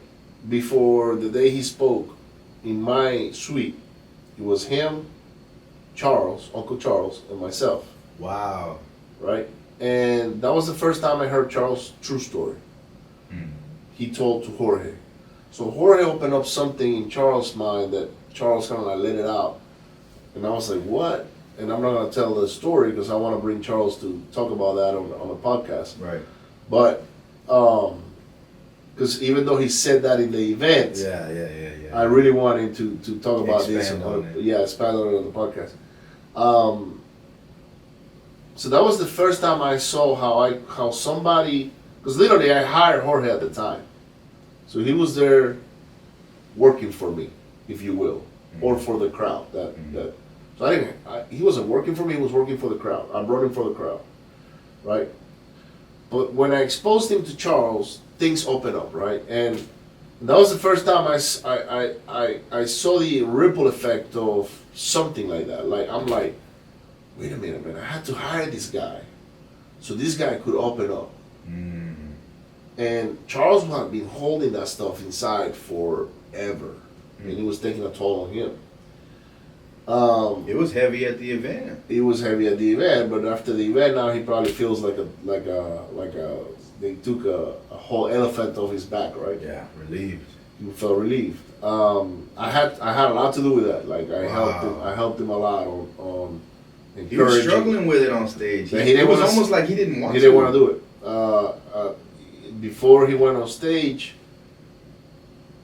before the day he spoke in my suite. It was him, Charles, Uncle Charles, and myself. Wow. Right? And that was the first time I heard Charles' true story. He told to Jorge. So Jorge opened up something in Charles' mind that Charles kind of like let it out. And I was like, what? And I'm not going to tell the story because I want to bring Charles to talk about that on the podcast. Right. But because even though he said that in the event, I really wanted to talk about expand on it. Expand on it on the podcast. So that was the first time I saw how somebody, because literally I hired Jorge at the time, so he was there working for me, if you will, or for the crowd. So he wasn't working for me, he was working for the crowd. I brought him for the crowd, right? But when I exposed him to Charles, things opened up, right? And that was the first time I saw the ripple effect of something like that. Like, I'm like, wait a minute, man, I had to hire this guy so this guy could open up. And Charles had been holding that stuff inside forever, and it was taking a toll on him. It was heavy at the event. It was heavy at the event, but after the event, now he probably feels like they took a whole elephant off his back, right? Yeah, relieved. He felt relieved. I had a lot to do with that. Like I helped him a lot on encouraging. He was struggling with it on stage. It was almost like he didn't want to. He didn't want to do it. Before he went on stage,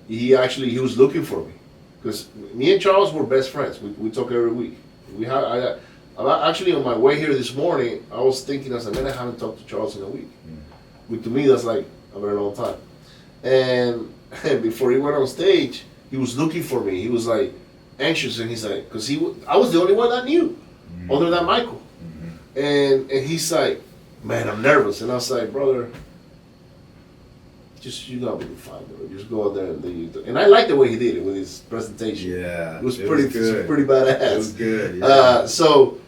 he was looking for me. Because me and Charles were best friends. We talk every week. Actually, on my way here this morning, I was thinking, I said, man, I haven't talked to Charles in a week. Which to me, that's like a very long time. And before he went on stage, he was looking for me. He was like anxious, and he's like, because I was the only one that knew, other than Michael. And he's like, man, I'm nervous. And I was like, brother, you gotta be fine, bro. Just go out there and do you. And I like the way he did it with his presentation. Yeah, it was pretty badass. It was good. Yeah. So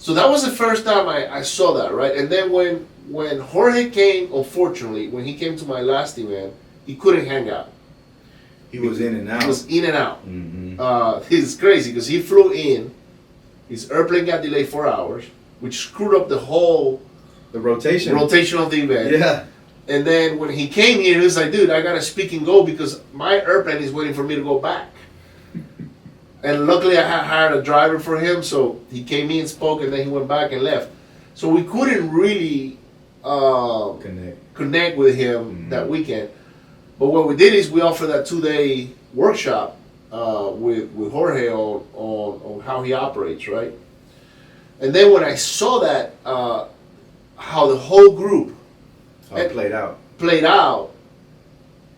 that was the first time I saw that, right? And then when Jorge came, unfortunately, when he came to my last event, he couldn't hang out. He was in and out. He was in and out. It's crazy because he flew in, his airplane got delayed 4 hours, which screwed up the rotation of the event. Yeah. And then when he came here, he was like, dude, I got to speak and go because my airplane is waiting for me to go back. And luckily I had hired a driver for him, so he came in, spoke, and then he went back and left. So we couldn't really connect with him that weekend. But what we did is we offered that 2-day workshop with Jorge on how he operates, right? And then when I saw that, how the whole group played out,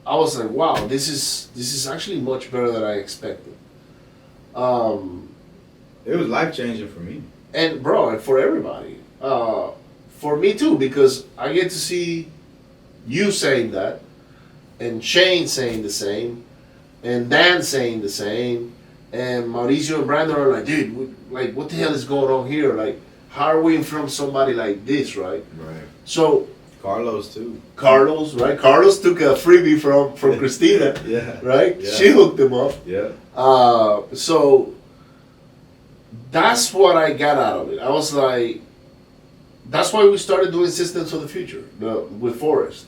I was like, wow, this is actually much better than I expected. It was life-changing for me. And bro, and for everybody. For me too, because I get to see you saying that, and Shane saying the same, and Dan saying the same, and Mauricio and Brandon are like, dude, like, what the hell is going on here? Like, how are we in front of somebody like this, right? Right. So Carlos too. Right? Carlos took a freebie from Christina. Yeah. Right? Yeah. She hooked him up. Yeah. So that's what I got out of it. I was like, that's why we started doing Systems for the Future with Forrest.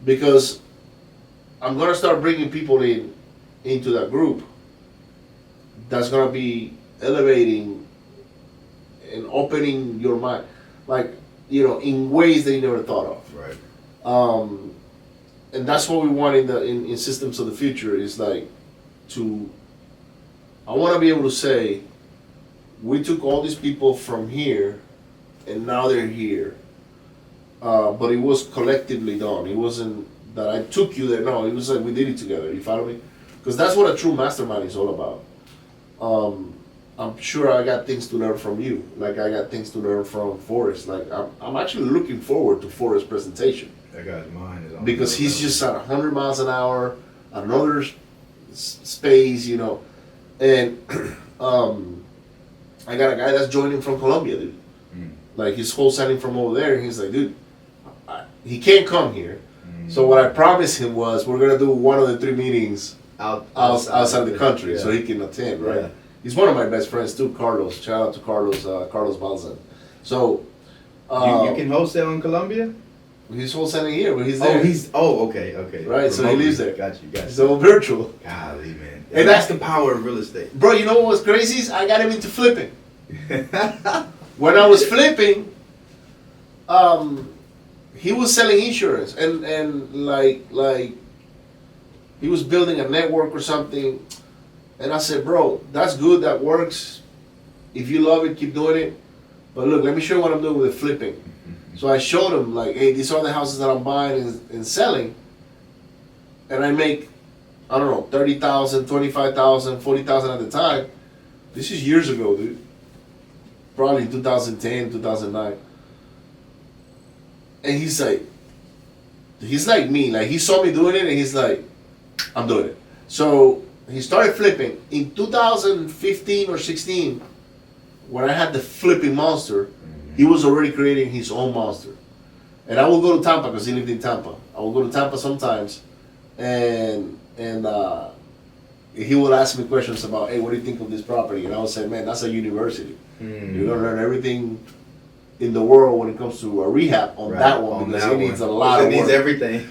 Because I'm gonna start bringing people into that group that's gonna be elevating and opening your mind, like, in ways that you never thought of. Right. And that's what we want in Systems of the Future is like I want to be able to say, we took all these people from here and now they're here. But it was collectively done. It wasn't that I took you there. No, it was like we did it together. You follow me? Because that's what a true mastermind is all about. I'm sure I got things to learn from you. Like I got things to learn from Forrest. Like I'm actually looking forward to Forrest's presentation. That guy's mind is on. Because he's just at 100 miles an hour, another space, And I got a guy that's joining from Colombia, dude. Like he's wholesaling from over there, and he's like, dude, he can't come here. So what I promised him was we're gonna do one of the 3 meetings outside the country, so he can attend, right? Yeah. He's one of my best friends too, Carlos. Shout out to Carlos Balzan. So you can wholesale in Colombia? He's wholesaling here, but he's there. Okay. Right, so he lives there. Got you. So virtual. Golly, man. And that's the power of real estate. Bro, you know what was crazy is I got him into flipping. When I was flipping, he was selling insurance and like He was building a network or something. And I said, bro, that's good, that works. If you love it, keep doing it. But look, let me show you what I'm doing with the flipping. So I showed him, like, hey, these are the houses that I'm buying and selling. And I make, I don't know, 30,000, 25,000, 40,000 at the time. This is years ago, dude. Probably 2010, 2009. And he's like me. Like, he saw me doing it and he's like, I'm doing it. So he started flipping. In 2015 or 16, when I had the flipping monster, he was already creating his own monster. And I would go to Tampa because he lived in Tampa. I would go to Tampa sometimes, and he would ask me questions about, hey, what do you think of this property? And I would say, man, that's a university. You're gonna learn everything in the world when it comes to a rehab on that one, because it needs a lot of work. It needs everything.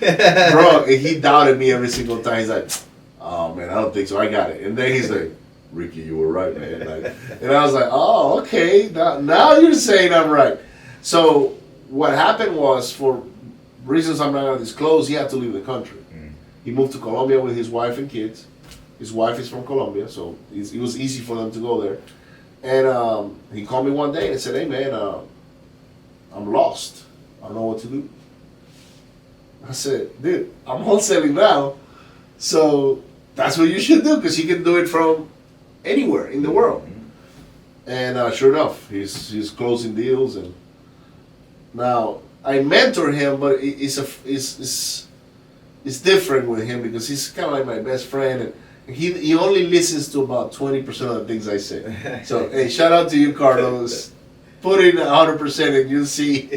Bro, and he doubted me every single time. He's like, oh man, I don't think so. I got it. And then he's like, Ricky, you were right, man. Like, and I was like, oh, okay. Now you're saying I'm right. So what happened was, for reasons I'm not going to disclose, he had to leave the country. He moved to Colombia with his wife and kids. His wife is from Colombia, so it was easy for them to go there. And he called me one day and said, hey man, I'm lost. I don't know what to do. I said, dude, I'm wholesaling now, so that's what you should do, because you can do it from anywhere in the world. And sure enough, he's closing deals. And now I mentor him, but it's different with him, because he's kind of like my best friend, and he only listens to about 20% of the things I say. So hey, shout out to you, Carlos. Put in 100% and you'll see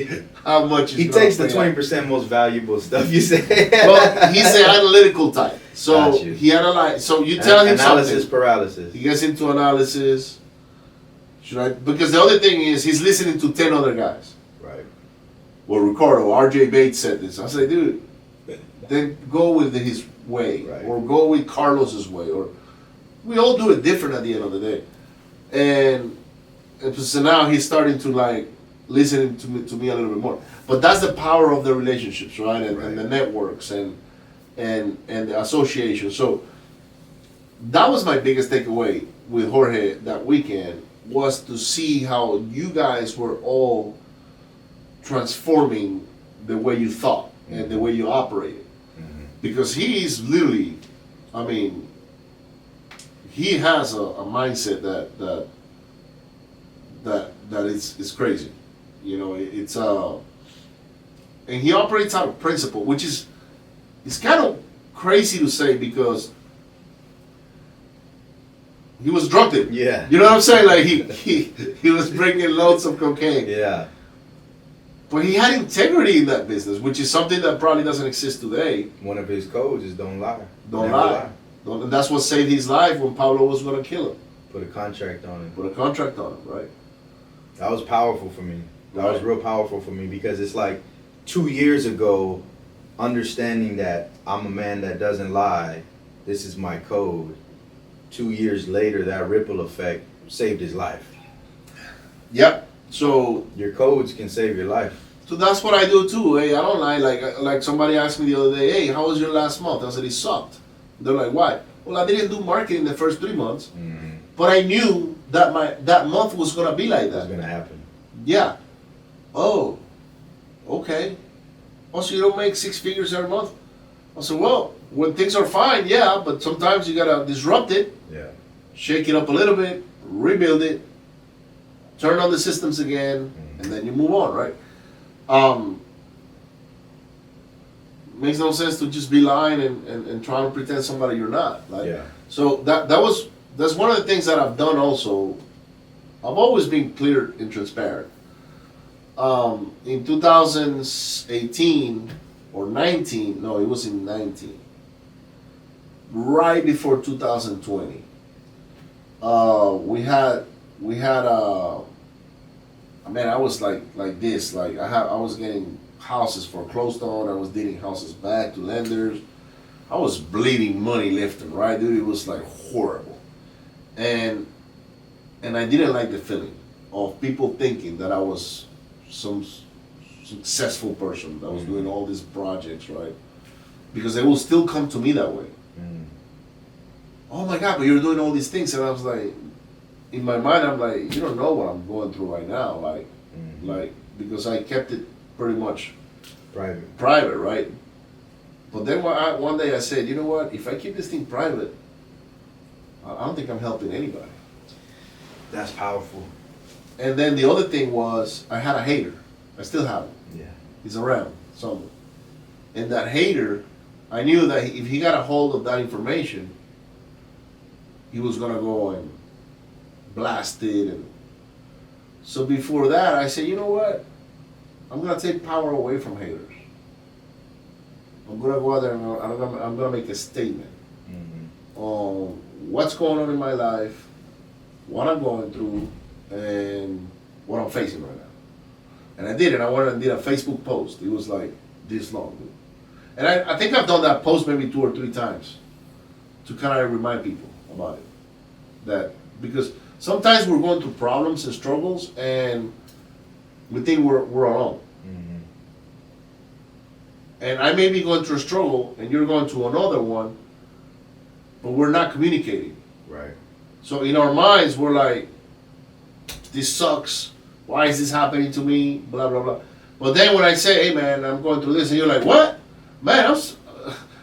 how much he takes the 20% most valuable stuff you say. Well, he's the analytical type. So he analyzes. So you tell him analysis something. paralysis. He gets into analysis. Should I? Because the other thing is, he's listening to 10 other guys. Right. Well, Ricardo, R.J. Bates said this. I say, dude, then go with his way, or go with Carlos's way, or we all do it different at the end of the day. And so now he's starting to like listen to me a little bit more. But that's the power of the relationships, right? And the networks and the association. So that was my biggest takeaway with Jorge that weekend, was to see how you guys were all transforming the way you thought and the way you operated. Because he's literally, I mean, he has a mindset that is crazy. You know, it's and he operates out of principle, which is, it's kind of crazy to say, because he was drunk. Yeah. You know what I'm saying? Like he was bringing loads of cocaine. Yeah. But he had integrity in that business, which is something that probably doesn't exist today. One of his codes is don't lie. Don't lie. And that's what saved his life when Pablo was going to kill him. Put a contract on it. Put a contract on him, right? That was powerful for me. That was real powerful for me, because it's like 2 years ago, understanding that I'm a man that doesn't lie, this is my code. 2 years later, that ripple effect saved his life. Yep. So your codes can save your life. So that's what I do too. Hey, I don't lie. Like somebody asked me the other day, hey, how was your last month? I said, it sucked. They're like, why? Well, I didn't do marketing the first 3 months, but I knew that that month was gonna be like that. It was gonna happen. Yeah. Oh. Okay. Oh, so you don't make 6 figures every month? I said, well, when things are fine, yeah, but sometimes you gotta disrupt it. Yeah. Shake it up a little bit, rebuild it, turn on the systems again, and then you move on, right? Makes no sense to just be lying and trying to pretend somebody you're not. Like, yeah. So that's one of the things that I've done also. I've always been clear and transparent. In 2018 or 19, no, it was in 19, right before 2020, we had man, I was like this, like I was getting houses foreclosed on, I was dealing houses back to lenders, I was bleeding money left and right, dude. It was like horrible, and I didn't like the feeling of people thinking that I was some successful person that was doing all these projects, right? Because they will still come to me that way. Oh my God, but you're doing all these things. And I was like, in my mind, I'm like, you don't know what I'm going through right now. Like, because I kept it pretty much private, right? But then one day I said, you know what, if I keep this thing private, I don't think I'm helping anybody. That's powerful. And then the other thing was, I had a hater. I still have him. Yeah. He's around somewhere. And that hater, I knew that if he got a hold of that information, he was gonna go and blast it. And so before that, I said, you know what? I'm gonna take power away from haters. I'm gonna go out there and I'm gonna make a statement on what's going on in my life, what I'm going through, and what I'm facing right now. And I did it. I went and did a Facebook post. It was like this long. And I think I've done that post maybe 2 or 3 times to kind of remind people about it. That because sometimes we're going through problems and struggles and we think we're alone. And I may be going through a struggle and you're going through another one, but we're not communicating. Right. So in our minds, we're like, this sucks. Why is this happening to me? Blah, blah, blah. But then when I say, hey man, I'm going through this, and you're like, what? Man,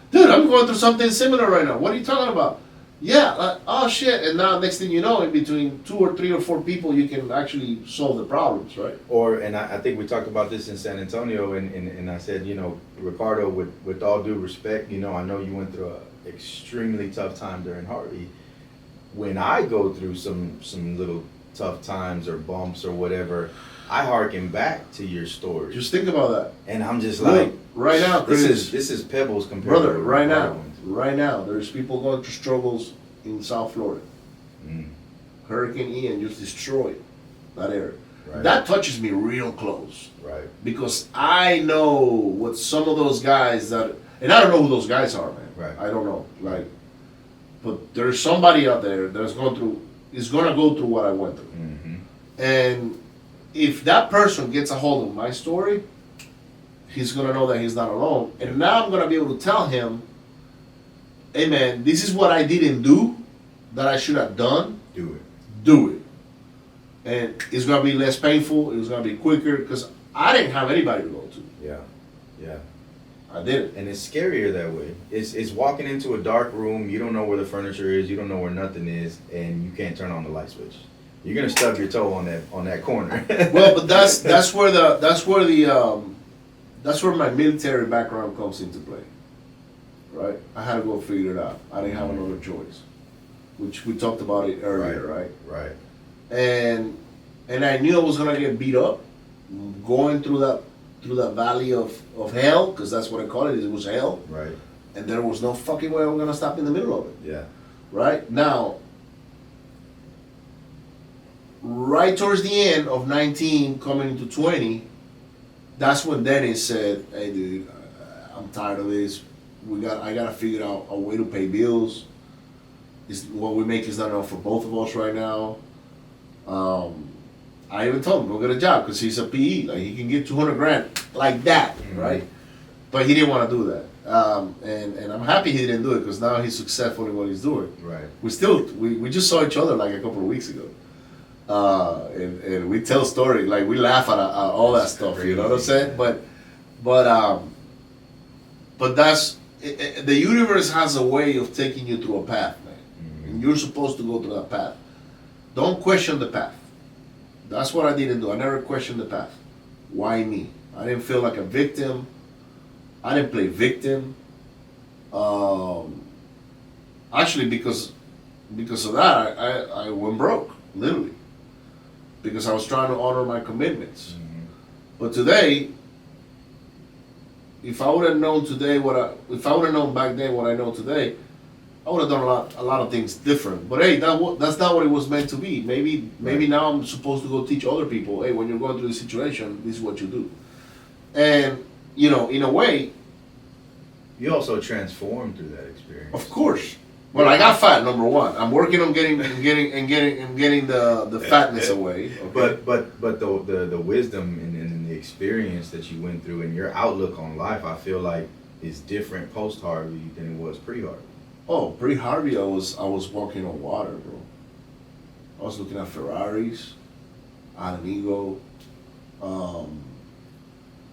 dude, I'm going through something similar right now. What are you talking about? Yeah, oh shit. And now next thing you know, in between 2 or 3 or 4 people, you can actually solve the problems, right? And I think we talked about this in San Antonio, and I said, you know, Ricardo, with all due respect, you know, I know you went through an extremely tough time during Harvey. When I go through some little tough times or bumps or whatever, I harken back to your story. Just think about that. And I'm just like, right now, Chris, this is pebbles compared brother, to right now, there's people going through struggles in South Florida. Hurricane Ian just destroyed that area. Right. That touches me real close. Right. Because I know what some of those guys and I don't know who those guys are, man. Right. I don't know. But there's somebody out there is gonna go through what I went through. And if that person gets a hold of my story, he's gonna know that he's not alone. And now I'm gonna be able to tell him, hey man, this is what I didn't do that I should have done. Do it. And it's gonna be less painful, it's gonna be quicker, because I didn't have anybody to go to. Yeah. I didn't. And it's scarier that way. It's walking into a dark room, you don't know where the furniture is, you don't know where nothing is, and you can't turn on the light switch. You're gonna stub your toe on that corner. Well, but that's where my military background comes into play. Right? I had to go figure it out. I didn't have another choice. Which we talked about it earlier, right? Right. And I knew I was gonna get beat up, going through that valley of hell, because that's what I call it. It was hell. Right. And there was no fucking way I'm gonna stop in the middle of it. Yeah. Right? Now, right towards the end of 19, coming into 20, that's when Dennis said, hey dude, I'm tired of this. I gotta figure out a way to pay bills. What we make is not enough for both of us right now. I even told him, go get a job, because he's a PE. Like, he can get 200 grand like that, right? But he didn't want to do that. And I'm happy he didn't do it, because now he's successful in what he's doing. Right. We just saw each other like a couple of weeks ago. And we tell stories, like we laugh at all that stuff, you know what I'm saying? But that's, the universe has a way of taking you through a path, man. And you're supposed to go through that path. Don't question the path. That's what I didn't do. I never questioned the path. Why me? I didn't feel like a victim. I didn't play victim. Actually, because of that, I went broke, literally. Because I was trying to honor my commitments. But today, if I would have known back then what I know today, I would have done a lot of things different. But hey, that's not what it was meant to be. Maybe now I'm supposed to go teach other people, hey, when you're going through this situation, this is what you do. And, you know, in a way, you also transformed through that experience. Of course. Well, I got fat, number one. I'm working on getting the fatness away. Okay? But the wisdom and the experience that you went through and your outlook on life, I feel like is different post Harvey than it was pre Harvey. Oh, pre-Harvey, I was walking on water, bro. I was looking at Ferraris, I had an ego. Um,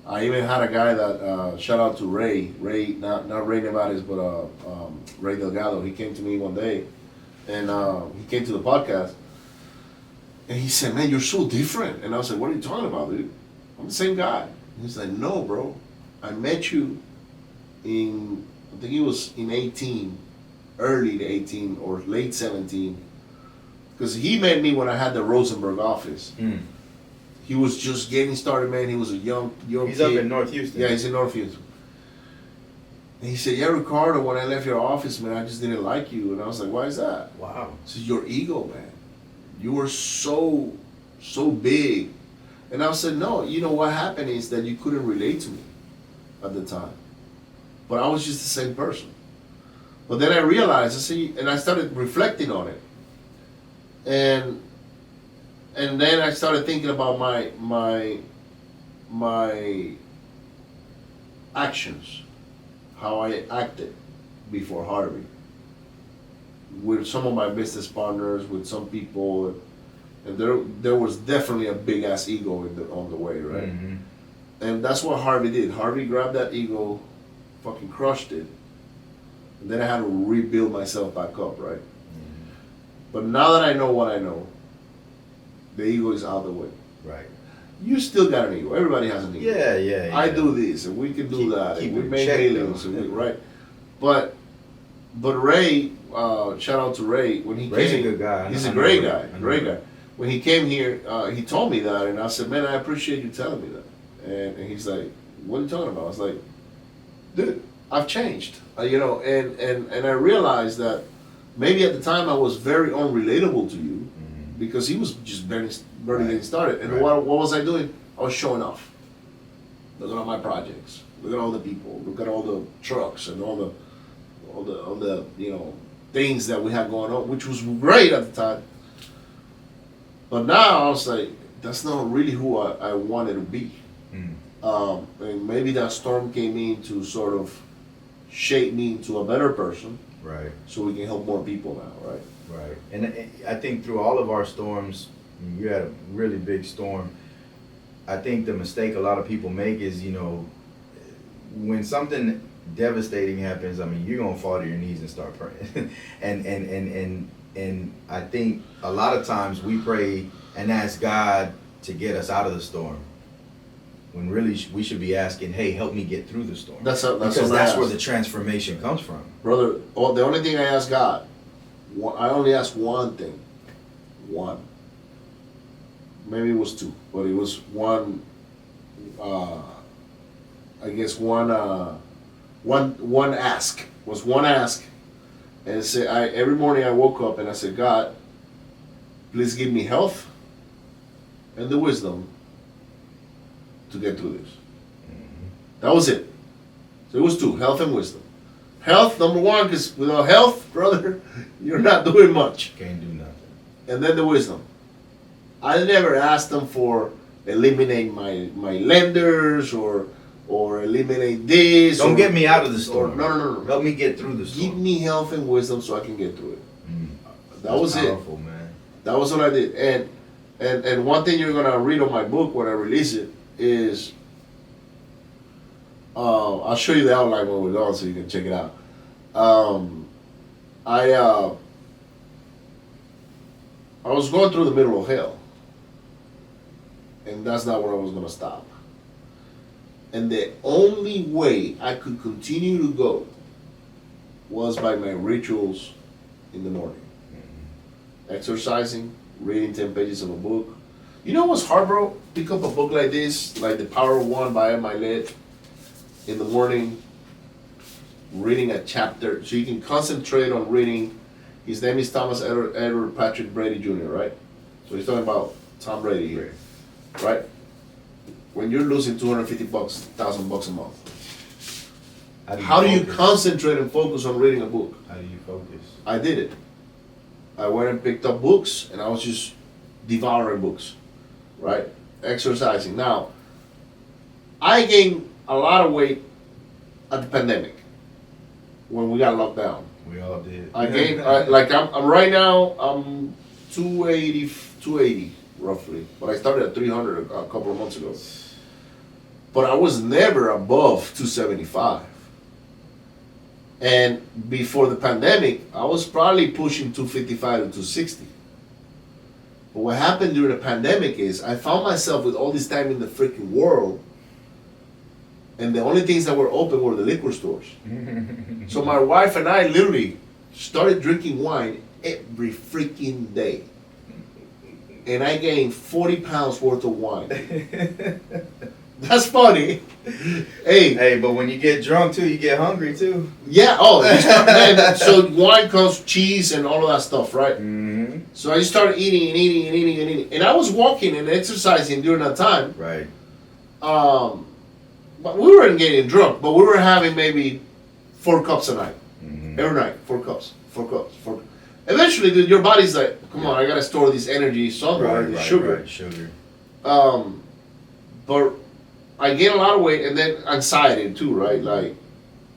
I even had a guy that shout out to Ray, not Ray Nevades, but Ray Delgado. He came to me one day, and he came to the podcast, and he said, "Man, you're so different." And I was like, "What are you talking about, dude? I'm the same guy." And he's like, "No, bro. I met you in I think it was in 18, early to 18 or late 17, because he met me when I had the Rosenberg office." He was just getting started, man. He was a young He's kid. up in North Houston. Yeah, he's in North Houston. And he said, "Yeah, Ricardo, when I left your office, man, I just didn't like you." And I was like, "Why is that?" Wow. He said, "Your ego, man. You were so big." And I said, "No, you know what happened is that you couldn't relate to me at the time. But I was just the same person." But then I realized, and I started reflecting on it. And then I started thinking about my actions, how I acted before Harvey, with some of my business partners, with some people, and there was definitely a big ass ego on the way, right? Mm-hmm. And that's what Harvey did. Harvey grabbed that ego, fucking crushed it, and then I had to rebuild myself back up, right? Mm-hmm. But now that I know what I know, the ego is out of the way. Right. You still got an ego. Everybody has an ego. Yeah. I do this, and we can do that, keep and we it make checked, aliens, though. right? But Ray, shout out to Ray, when he Ray's came. a good guy. He's I a know great Ray. guy, I know great Ray. guy. When he came here, he told me that, and I said, "Man, I appreciate you telling me that." And he's like, "What are you talking about?" I was like, "Dude, I've changed." And I realized that maybe at the time I was very unrelatable to you, because he was just barely getting started. And Right. what was I doing? I was showing off. Look at all my projects. Look at all the people. Look at all the trucks and all the things that we had going on, which was great at the time. But now I was like, that's not really who I wanted to be. And maybe that storm came in to sort of shape me into a better person, Right. so we can help more people now, right? Right. And I think through all of our storms, you had a really big storm. I think the mistake a lot of people make is, when something devastating happens, I mean, you're gonna fall to your knees and start praying. and I think a lot of times we pray and ask God to get us out of the storm, when really we should be asking, "Hey, help me get through the storm." That's because what I that's where asked. the transformation comes from. Brother, the only thing I asked God, I only asked one thing. One. Maybe it was two, but it was one, I guess one ask. Was one ask. And every morning I woke up and I said, "God, please give me health and the wisdom to get through this." That was it. So it was two, health and wisdom. Health, number one, because without health, brother, you're not doing much. Can't do nothing. And then the wisdom. I never asked them for eliminate my lenders or eliminate this. Don't or, get me out of the storm. No. Help me get through the storm. Give me health and wisdom so I can get through it. That That's was powerful, man. That was what I did. And one thing you're gonna read on my book when I release it is, I'll show you the outline when we're done so you can check it out. I was going through the middle of hell, and that's not where I was gonna stop. And the only way I could continue to go was by my rituals in the morning. Exercising, reading 10 pages of a book. You know what's hard, bro? Pick up a book like this, like The Power of One by Emma Lett, in the morning, reading a chapter, so you can concentrate on reading. His name is Thomas Edward Patrick Brady Jr., right? So he's talking about Tom Brady here, right? When you're losing $250, $1,000 a month, how do you concentrate and focus on reading a book? How do you focus? I did it. I went and picked up books, and I was just devouring books, right? Exercising. Now, I gained a lot of weight at the pandemic when we got locked down. We all did. I gained, I'm right now, I'm 280 roughly, but I started at 300 a couple of months ago. But I was never above 275. And before the pandemic, I was probably pushing 255 to 260. But what happened during the pandemic is I found myself with all this time in the freaking world, and the only things that were open were the liquor stores. So my wife and I literally started drinking wine every freaking day. And I gained 40 pounds worth of wine. That's funny. Hey, but when you get drunk too, you get hungry too. Yeah, man, so wine comes cheese and all of that stuff, right? Mm-hmm. So I just started eating. And I was walking and exercising during that time. Right. But we weren't getting drunk, but we were having maybe 4 cups a night. Mm-hmm. Every night, 4 cups. Eventually, dude, your body's like, come on, I gotta store this energy somewhere, this sugar. Right, sugar. But I gained a lot of weight, and then anxiety too, right? Like,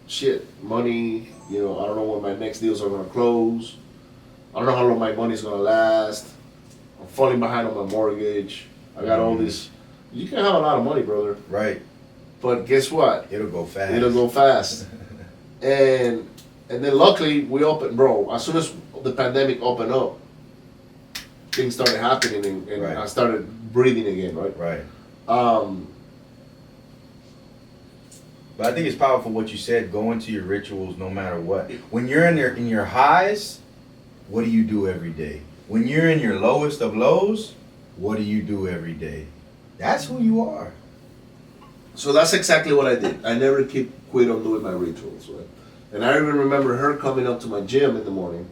shit, money, I don't know when my next deals are gonna close. I don't know how long my money's gonna last. I'm falling behind on my mortgage. I got all this. You can have a lot of money, brother. Right. But guess what? It'll go fast. And then luckily we opened, bro. As soon as the pandemic opened up, things started happening, and Right. I started breathing again, right? Right. Um, But I think it's powerful what you said. Go into your rituals no matter what. When you're in your highs, what do you do every day? When you're in your lowest of lows, what do you do every day? That's who you are. So that's exactly what I did. I never quit on doing my rituals, right? And I even remember her coming up to my gym in the morning,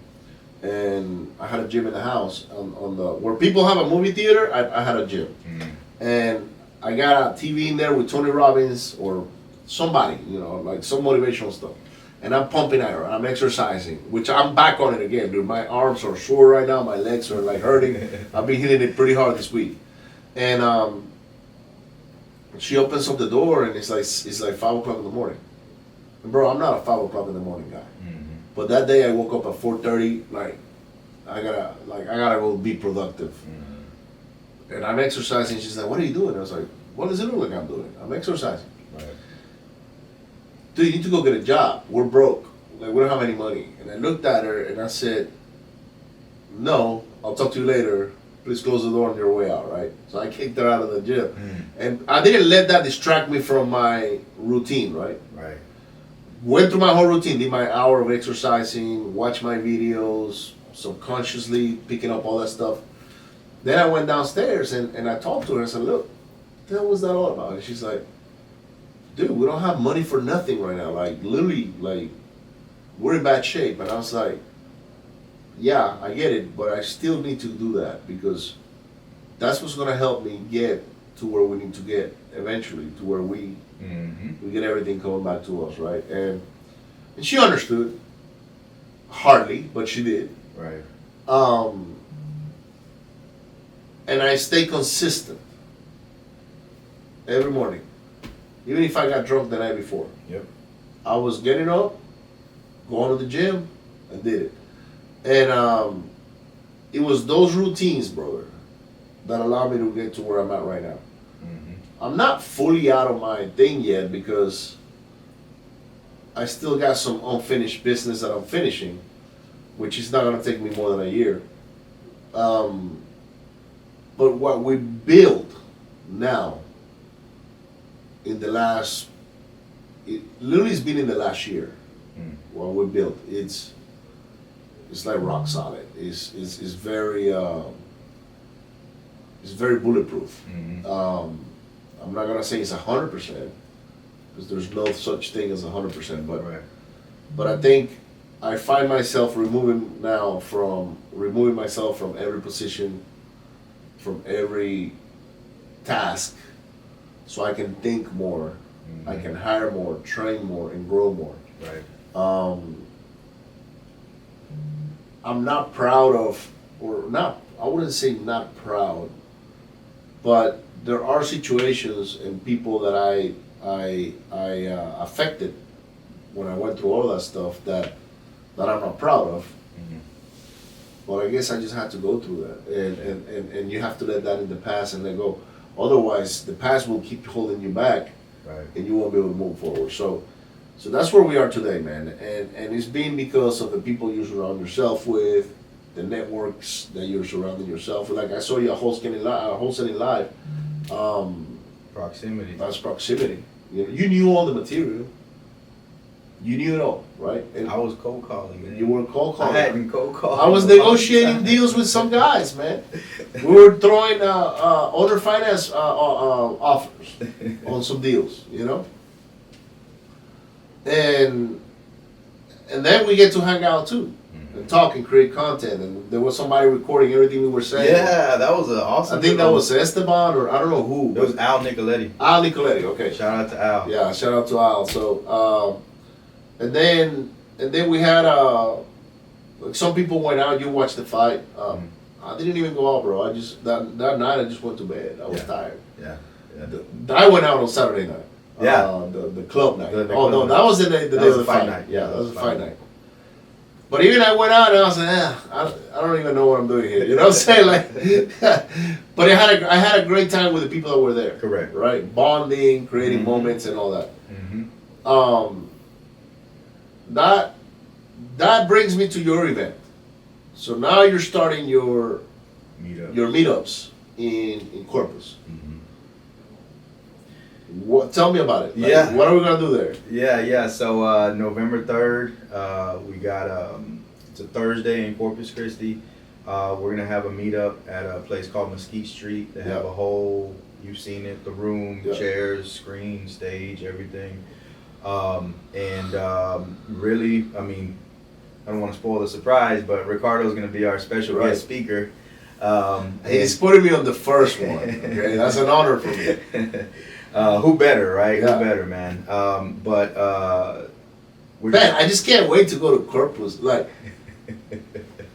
and I had a gym in the house on the where people have a movie theater. I had a gym, and I got a TV in there with Tony Robbins or somebody, like some motivational stuff. And I'm pumping iron. I'm exercising, which I'm back on it again, dude. My arms are sore right now. My legs are like hurting. I've been hitting it pretty hard this week, and she opens up the door, and it's like 5 o'clock in the morning. And bro, I'm not a 5 o'clock in the morning guy. Mm-hmm. But that day I woke up at 4:30. Like I gotta go be productive. Mm-hmm. And I'm exercising. She's like, "What are you doing?" I was like, "What does it look like I'm doing? I'm exercising." Right. Dude, you need to go get a job. We're broke. Like, we don't have any money. And I looked at her and I said, "No, I'll talk to you later. Please close the door on your way out," right? So I kicked her out of the gym. And I didn't let that distract me from my routine, right? Right. Went through my whole routine, did my hour of exercising, watched my videos, subconsciously picking up all that stuff. Then I went downstairs and I talked to her and I said, "Look, what the hell was that all about?" And she's like, "Dude, we don't have money for nothing right now. Like, literally, like, we're in bad shape." And I was like, "Yeah, I get it, but I still need to do that because that's what's gonna help me get to where we need to get eventually, to where we get everything coming back to us, right?" And she understood, hardly, but she did. Right. And I stay consistent every morning, even if I got drunk the night before. Yep. I was getting up, going to the gym, and did it. And it was those routines, brother, that allowed me to get to where I'm at right now. Mm-hmm. I'm not fully out of my thing yet because I still got some unfinished business that I'm finishing, which is not going to take me more than a year. But what we build now in the last, it literally has been in the last year. What we built, it's like rock solid. It's very bulletproof. Mm-hmm. I'm not gonna say it's 100% because there's no such thing as 100%. But I think I find myself removing myself from every position, from every task, so I can think more, I can hire more, train more, and grow more. Right. I'm not proud of, I wouldn't say not proud, but there are situations and people that I affected when I went through all that stuff that that I'm not proud of. Mhm. But I guess I just had to go through that, and you have to let that in the past and let go. Otherwise, the past will keep holding you back, Right. and you won't be able to move forward. So that's where we are today, man. And it's been because of the people you surround yourself with, the networks that you're surrounding yourself with. Like I saw you wholesaling live. Proximity. That's proximity. You knew all the material. You knew it all, right? And I was cold calling, man. you were cold I calling. hadn't cold called. I was negotiating deals with some guys, man. We were throwing owner finance offers on some deals, you know. And then we get to hang out too, and talk and create content. And there was somebody recording everything we were saying. Yeah, that was an awesome. I think that was Esteban, or I don't know who. It was Al Nicoletti. Al Nicoletti. Okay. Shout out to Al. Yeah, shout out to Al. So, and then we had like some people went out. You watched the fight. I didn't even go out, bro. I just that night I just went to bed. I was tired. Yeah. I went out on Saturday night. Yeah. The club night. The Oh club no, night. that was the day of the fight night. Yeah, that was the fight night. But even I went out and I was like, I don't even know what I'm doing here. You know what I'm saying? Like, but I had a great time with the people that were there. Correct. Right, bonding, creating Mhm. moments, and all that. Mm-hmm. That brings me to your event. So now you're starting your Meetup. meetups in Corpus. Mhm. Tell me about it. Like, Yeah. What are we gonna do there? Yeah. So November 3rd, we got it's a Thursday in Corpus Christi. We're gonna have a meetup at a place called Mesquite Street. They have a whole, you've seen it, the room, chairs, screen, stage, everything. Really, I mean, I don't want to spoil the surprise, but Ricardo's gonna be our special guest speaker. He's putting me on the first one. Okay, that's an honor for me. Who better, right? Yeah. Who better, man? Man, I just can't wait to go to Corpus. Like,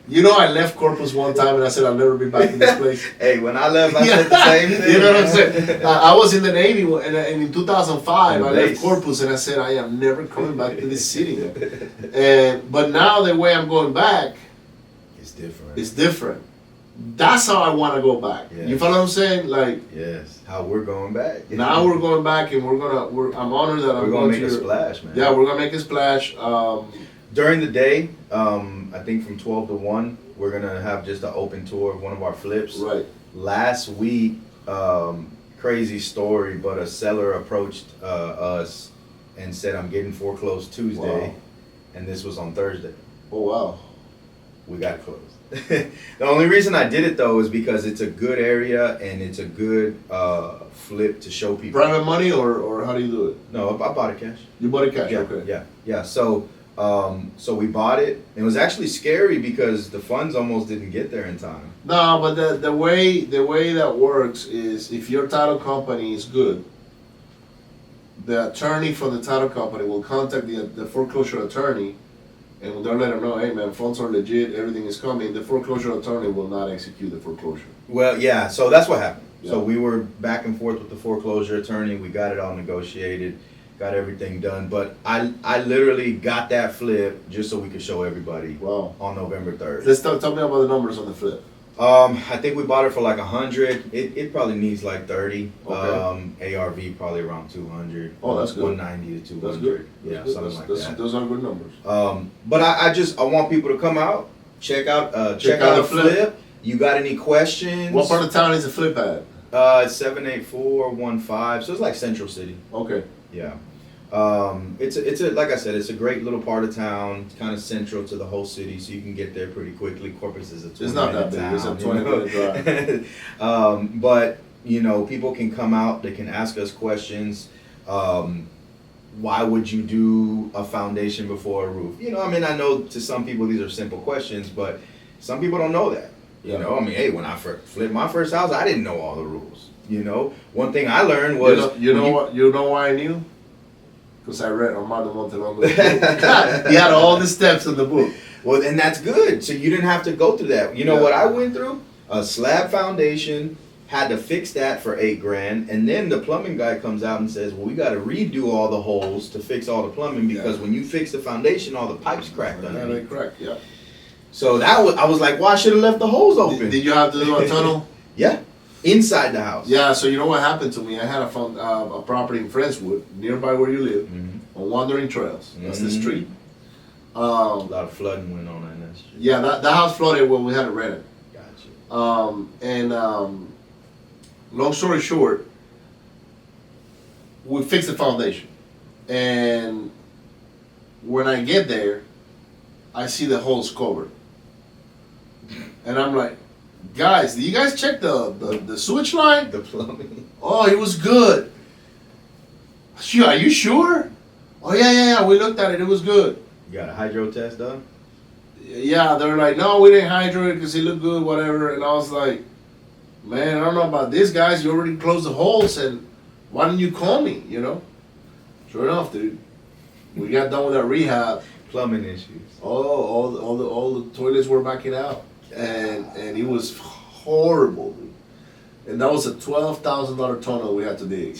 I left Corpus one time and I said I'll never be back in this place. Hey, when I left, I said the same thing. You know what I'm saying? I was in the Navy, and in 2005, I left Corpus and I said I am never coming back to this city. But now the way I'm going back, it's different. It's different. That's how I want to go back. Yes. You follow what I'm saying? Like, yes, how we're going back. Now we're going back, and I'm honored that we're gonna make a splash, man. Yeah, we're gonna make a splash. During the day, I think from 12 to 1, we're gonna have just an open tour of one of our flips. Right. Last week, crazy story, but a seller approached us and said, "I'm getting foreclosed Tuesday," and this was on Thursday. Oh wow. We got closed. The only reason I did it though is because it's a good area and it's a good flip to show people. Private money or how do you do it? No, I bought it cash. You bought it cash. Yeah, Okay. Yeah. So we bought it. It was actually scary because the funds almost didn't get there in time. No, but the way that works is if your title company is good, the attorney from the title company will contact the foreclosure attorney. And they'll let them know, hey man, funds are legit, everything is coming. The foreclosure attorney will not execute the foreclosure. Well, yeah, so that's what happened. Yeah. So we were back and forth with the foreclosure attorney. We got it all negotiated, got everything done. But I literally got that flip just so we could show everybody on November 3rd. Let's tell me about the numbers on the flip. I think we bought it for like 100. It probably needs like 30. Okay. ARV probably around 200. Oh, that's good. 190 to 200. That's good. Yeah, That's something good. like that. Those are good numbers. But I want people to come out, check out the flip. You got any questions? What part of town is the flip at? It's 78415. So it's like Central City. Okay. Yeah. It's a like I said, it's a great little part of town. It's kind of central to the whole city, so you can get there pretty quickly. Corpus is a 20 It's not that big. It's a 20-minute drive. But people can come out. They can ask us questions. Why would you do a foundation before a roof? I know to some people these are simple questions, but some people don't know that. Hey, when I flipped my first house, I didn't know all the rules. One thing I learned was you know why I knew? Because I read Armando Montelongo's book. He had all the steps in the book. Well, and that's good. So you didn't have to go through that. What I went through? A slab foundation, had to fix that for $8,000, and then the plumbing guy comes out and says, well, we got to redo all the holes to fix all the plumbing because when you fix the foundation, all the pipes cracked underneath. Yeah, they cracked. Yeah. So I was like, well, I should have left the holes open. Did you have to do a tunnel? Yeah, inside the house. Yeah. So you know what happened to me? I had a property in Friendswood, nearby where you live, on Wandering Trails. That's the street. A lot of flooding went on in that street. Yeah, that house flooded when we had it rented. Gotcha. Long story short, we fixed the foundation, and when I get there, I see the holes covered, and I'm like, guys, did you guys check the sewage line? The plumbing. Oh, it was good. Are you sure? Oh yeah. We looked at it. It was good. You got a hydro test done? Yeah, they're like, no, we didn't hydro it because it looked good, whatever. And I was like, man, I don't know about this, guys. You already closed the holes, and why didn't you call me? You know. Sure enough, dude, we got done with our rehab. Plumbing issues. All the toilets were backing out, and it was horrible, dude. And that was a $12,000 tunnel we had to dig.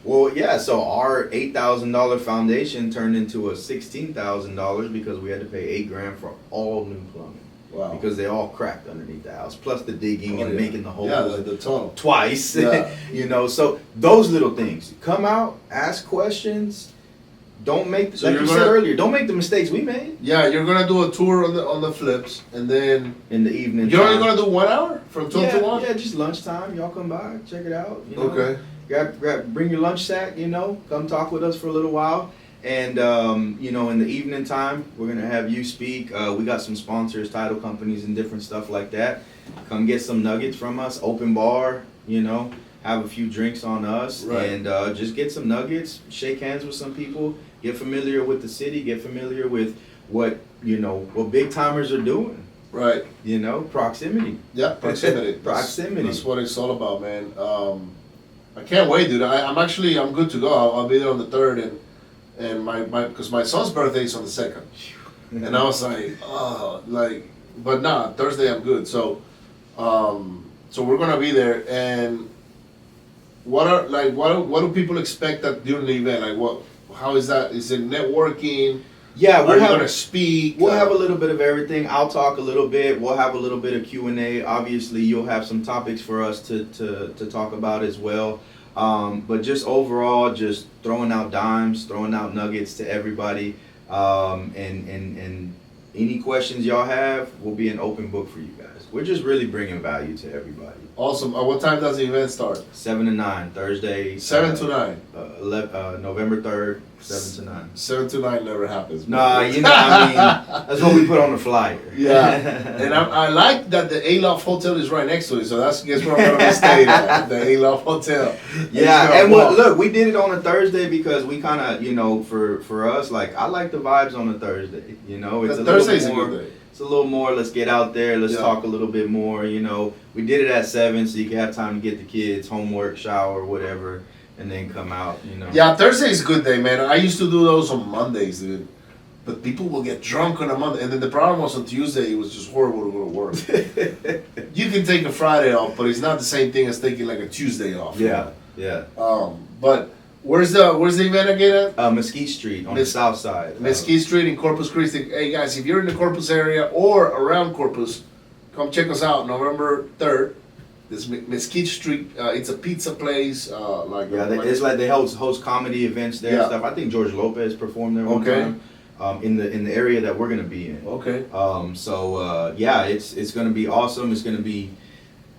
Well, yeah. So our $8,000 foundation turned into a $16,000 because we had to pay $8,000 for all new plumbing. Wow. Because they all cracked underneath the house, plus the digging and making the holes. Yeah, the tunnel. Twice. Yeah. You know, so those little things. Come out, ask questions. Don't make, like you said earlier, don't make the mistakes we made. Yeah, you're gonna do a tour on the flips, and then in the evening. You're only gonna do 1 hour from 12 to 1. Yeah, just lunchtime. Y'all come by, check it out. You know? Okay. Bring your lunch sack. You know, come talk with us for a little while. And you know, in the evening time, we're gonna have you speak. We got some sponsors, title companies, and different stuff like that. Come get some nuggets from us. Open bar. You know, have a few drinks on us, and just get some nuggets. Shake hands with some people. Get familiar with the city. Get familiar with what big timers are doing. Right. You know, proximity. Yeah, proximity. Proximity. That's what it's all about, man. I can't wait, dude. I'm good to go. I'll be there on the 3rd, and because my son's birthday is on the 2nd, and I was like, but nah, Thursday I'm good. So we're gonna be there. And what do people expect that during the event? Like how is that? Is it networking? Yeah, we're gonna speak. We'll have a little bit of everything. I'll talk a little bit. We'll have a little bit of Q&A. Obviously, you'll have some topics for us to talk about as well. But just overall, just throwing out dimes, throwing out nuggets to everybody. And any questions y'all have, will be an open book for you guys. We're just really bringing value to everybody. Awesome. What time does the event start? 7 to 9, Thursday. 7 to 9. November 3rd, 7 to 9. 7 to 9 never happens. Nah, you know, I mean, that's what we put on the flyer. Yeah. And I like that the Aloft Hotel is right next to it, so guess where I'm going to be staying at, the Aloft Hotel. Yeah, and look, we did it on a Thursday because we kind of, for us, like, I like the vibes on a Thursday, It's Thursday's a good day. It's a little more, let's get out there, let's talk a little bit more, We did it at 7 so you can have time to get the kids, homework, shower, whatever, and then come out, Yeah, Thursday's a good day, man. I used to do those on Mondays, dude. But people will get drunk on a Monday. And then the problem was on Tuesday, it was just horrible to go to work. You can take a Friday off, but it's not the same thing as taking like a Tuesday off. Yeah. But where's the event again at? Mesquite Street on the south side. Mesquite Street in Corpus Christi. Hey guys, if you're in the Corpus area or around Corpus, come check us out November 3rd. This Mesquite Street, it's a pizza place. It's like they host comedy events there and stuff. I think George Lopez performed there one time. In the area that we're gonna be in. Okay. It's gonna be awesome. It's gonna be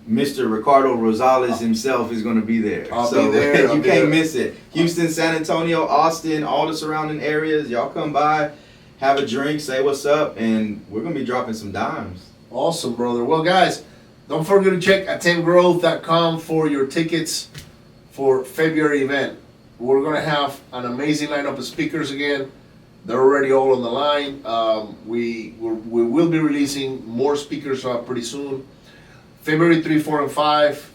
Mr. Ricardo Rosales himself is gonna be there. I'll be there. You can't miss it. Houston, San Antonio, Austin, all the surrounding areas. Y'all come by, have a drink, say what's up, and we're gonna be dropping some dimes. Awesome, brother. Well, guys, don't forget to check attendgrowth.com for your tickets for February event. We're gonna have an amazing lineup of speakers again. They're already all on the line. We will be releasing more speakers pretty soon. February 3, 4, and 5.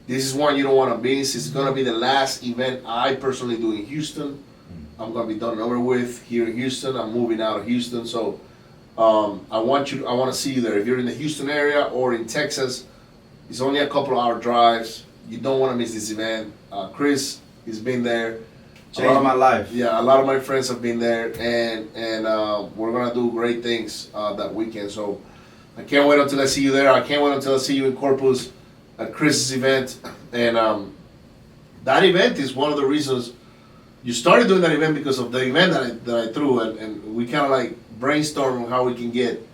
This is one you don't want to miss. It's going to be the last event I personally do in Houston. I'm going to be done and over with here in Houston. I'm moving out of Houston, so I want to see you there. If you're in the Houston area or in Texas, It's only a couple of hour drives. You don't want to miss this event. Chris has been there. Changed my life. Yeah, a lot of my friends have been there, and we're gonna do great things that weekend. So I can't wait until I see you there. I can't wait until I see you in Corpus at Chris's event. And that event is one of the reasons you started doing that event, because of the event that I threw, and we kind of like brainstorm on how we can get,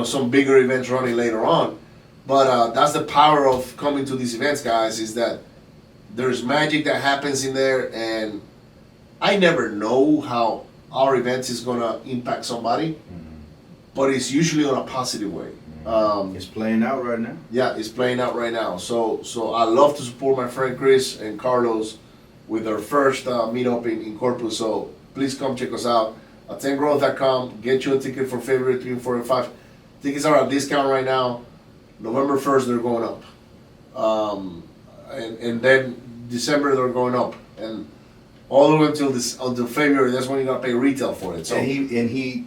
some bigger events running later on. But that's the power of coming to these events, guys, is that there's magic that happens in there, and I never know how our events is gonna impact somebody, but it's usually in a positive way. It's playing out right now. Yeah, it's playing out right now. So I love to support my friend Chris and Carlos with their first meetup in Corpus. So please come check us out at 10growth.com. Get you a ticket for February 3, 4, and 5. Tickets are at discount right now. November 1st they're going up, and then December they're going up, and all the way until February. That's when you gotta pay retail for it. So and he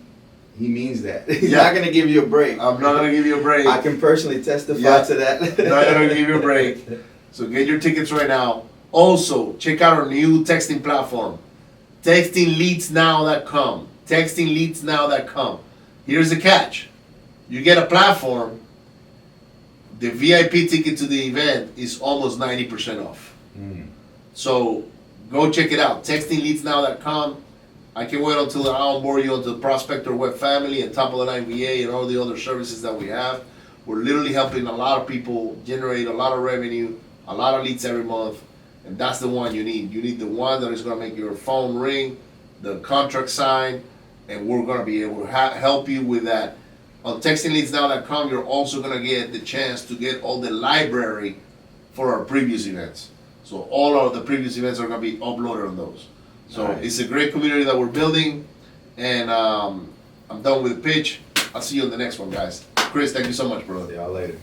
means that. He's not gonna give you a break. I'm not gonna give you a break. I can personally testify to that. Not gonna give you a break. So get your tickets right now. Also, check out our new texting platform, textingleadsnow.com. Textingleadsnow.com. Here's the catch: you get a platform. The VIP ticket to the event is almost 90% off. So go check it out. Textingleadsnow.com. I can't wait until I onboard you onto the Prospector Web family and Top of the Line VA and all the other services that we have. We're literally helping a lot of people generate a lot of revenue, a lot of leads every month, and that's the one you need. You need the one that is going to make your phone ring, the contract sign, and we're going to be able to help you with that. On textingleadsnow.com, you're also going to get the chance to get all the library for our previous events. So all of the previous events are going to be uploaded on those. So nice. It's a great community that we're building, and I'm done with the pitch. I'll see you on the next one, guys. Chris, thank you so much, brother. See y'all later.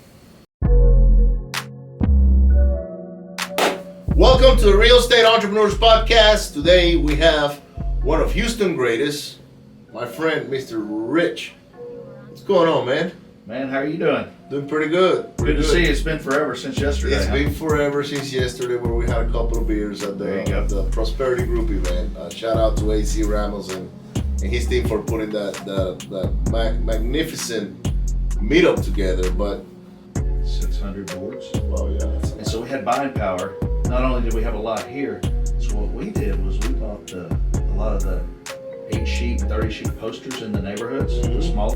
Welcome to the Real Estate Entrepreneurs Podcast. Today we have one of Houston's greatest, my friend, Mr. Rich. What's going on, man? Man, how are you doing? Doing pretty good. Good to see you. It's been forever since yesterday. It's been forever since yesterday, where we had a couple of beers at the Prosperity Group event. Shout out to AC Ramos and his team for putting that magnificent meetup together. But 600 boards. well, yeah. And so we had buying power. Not only did we have a lot here, so what we did was we bought a lot of the 8-sheet, 30-sheet posters in the neighborhoods, the small.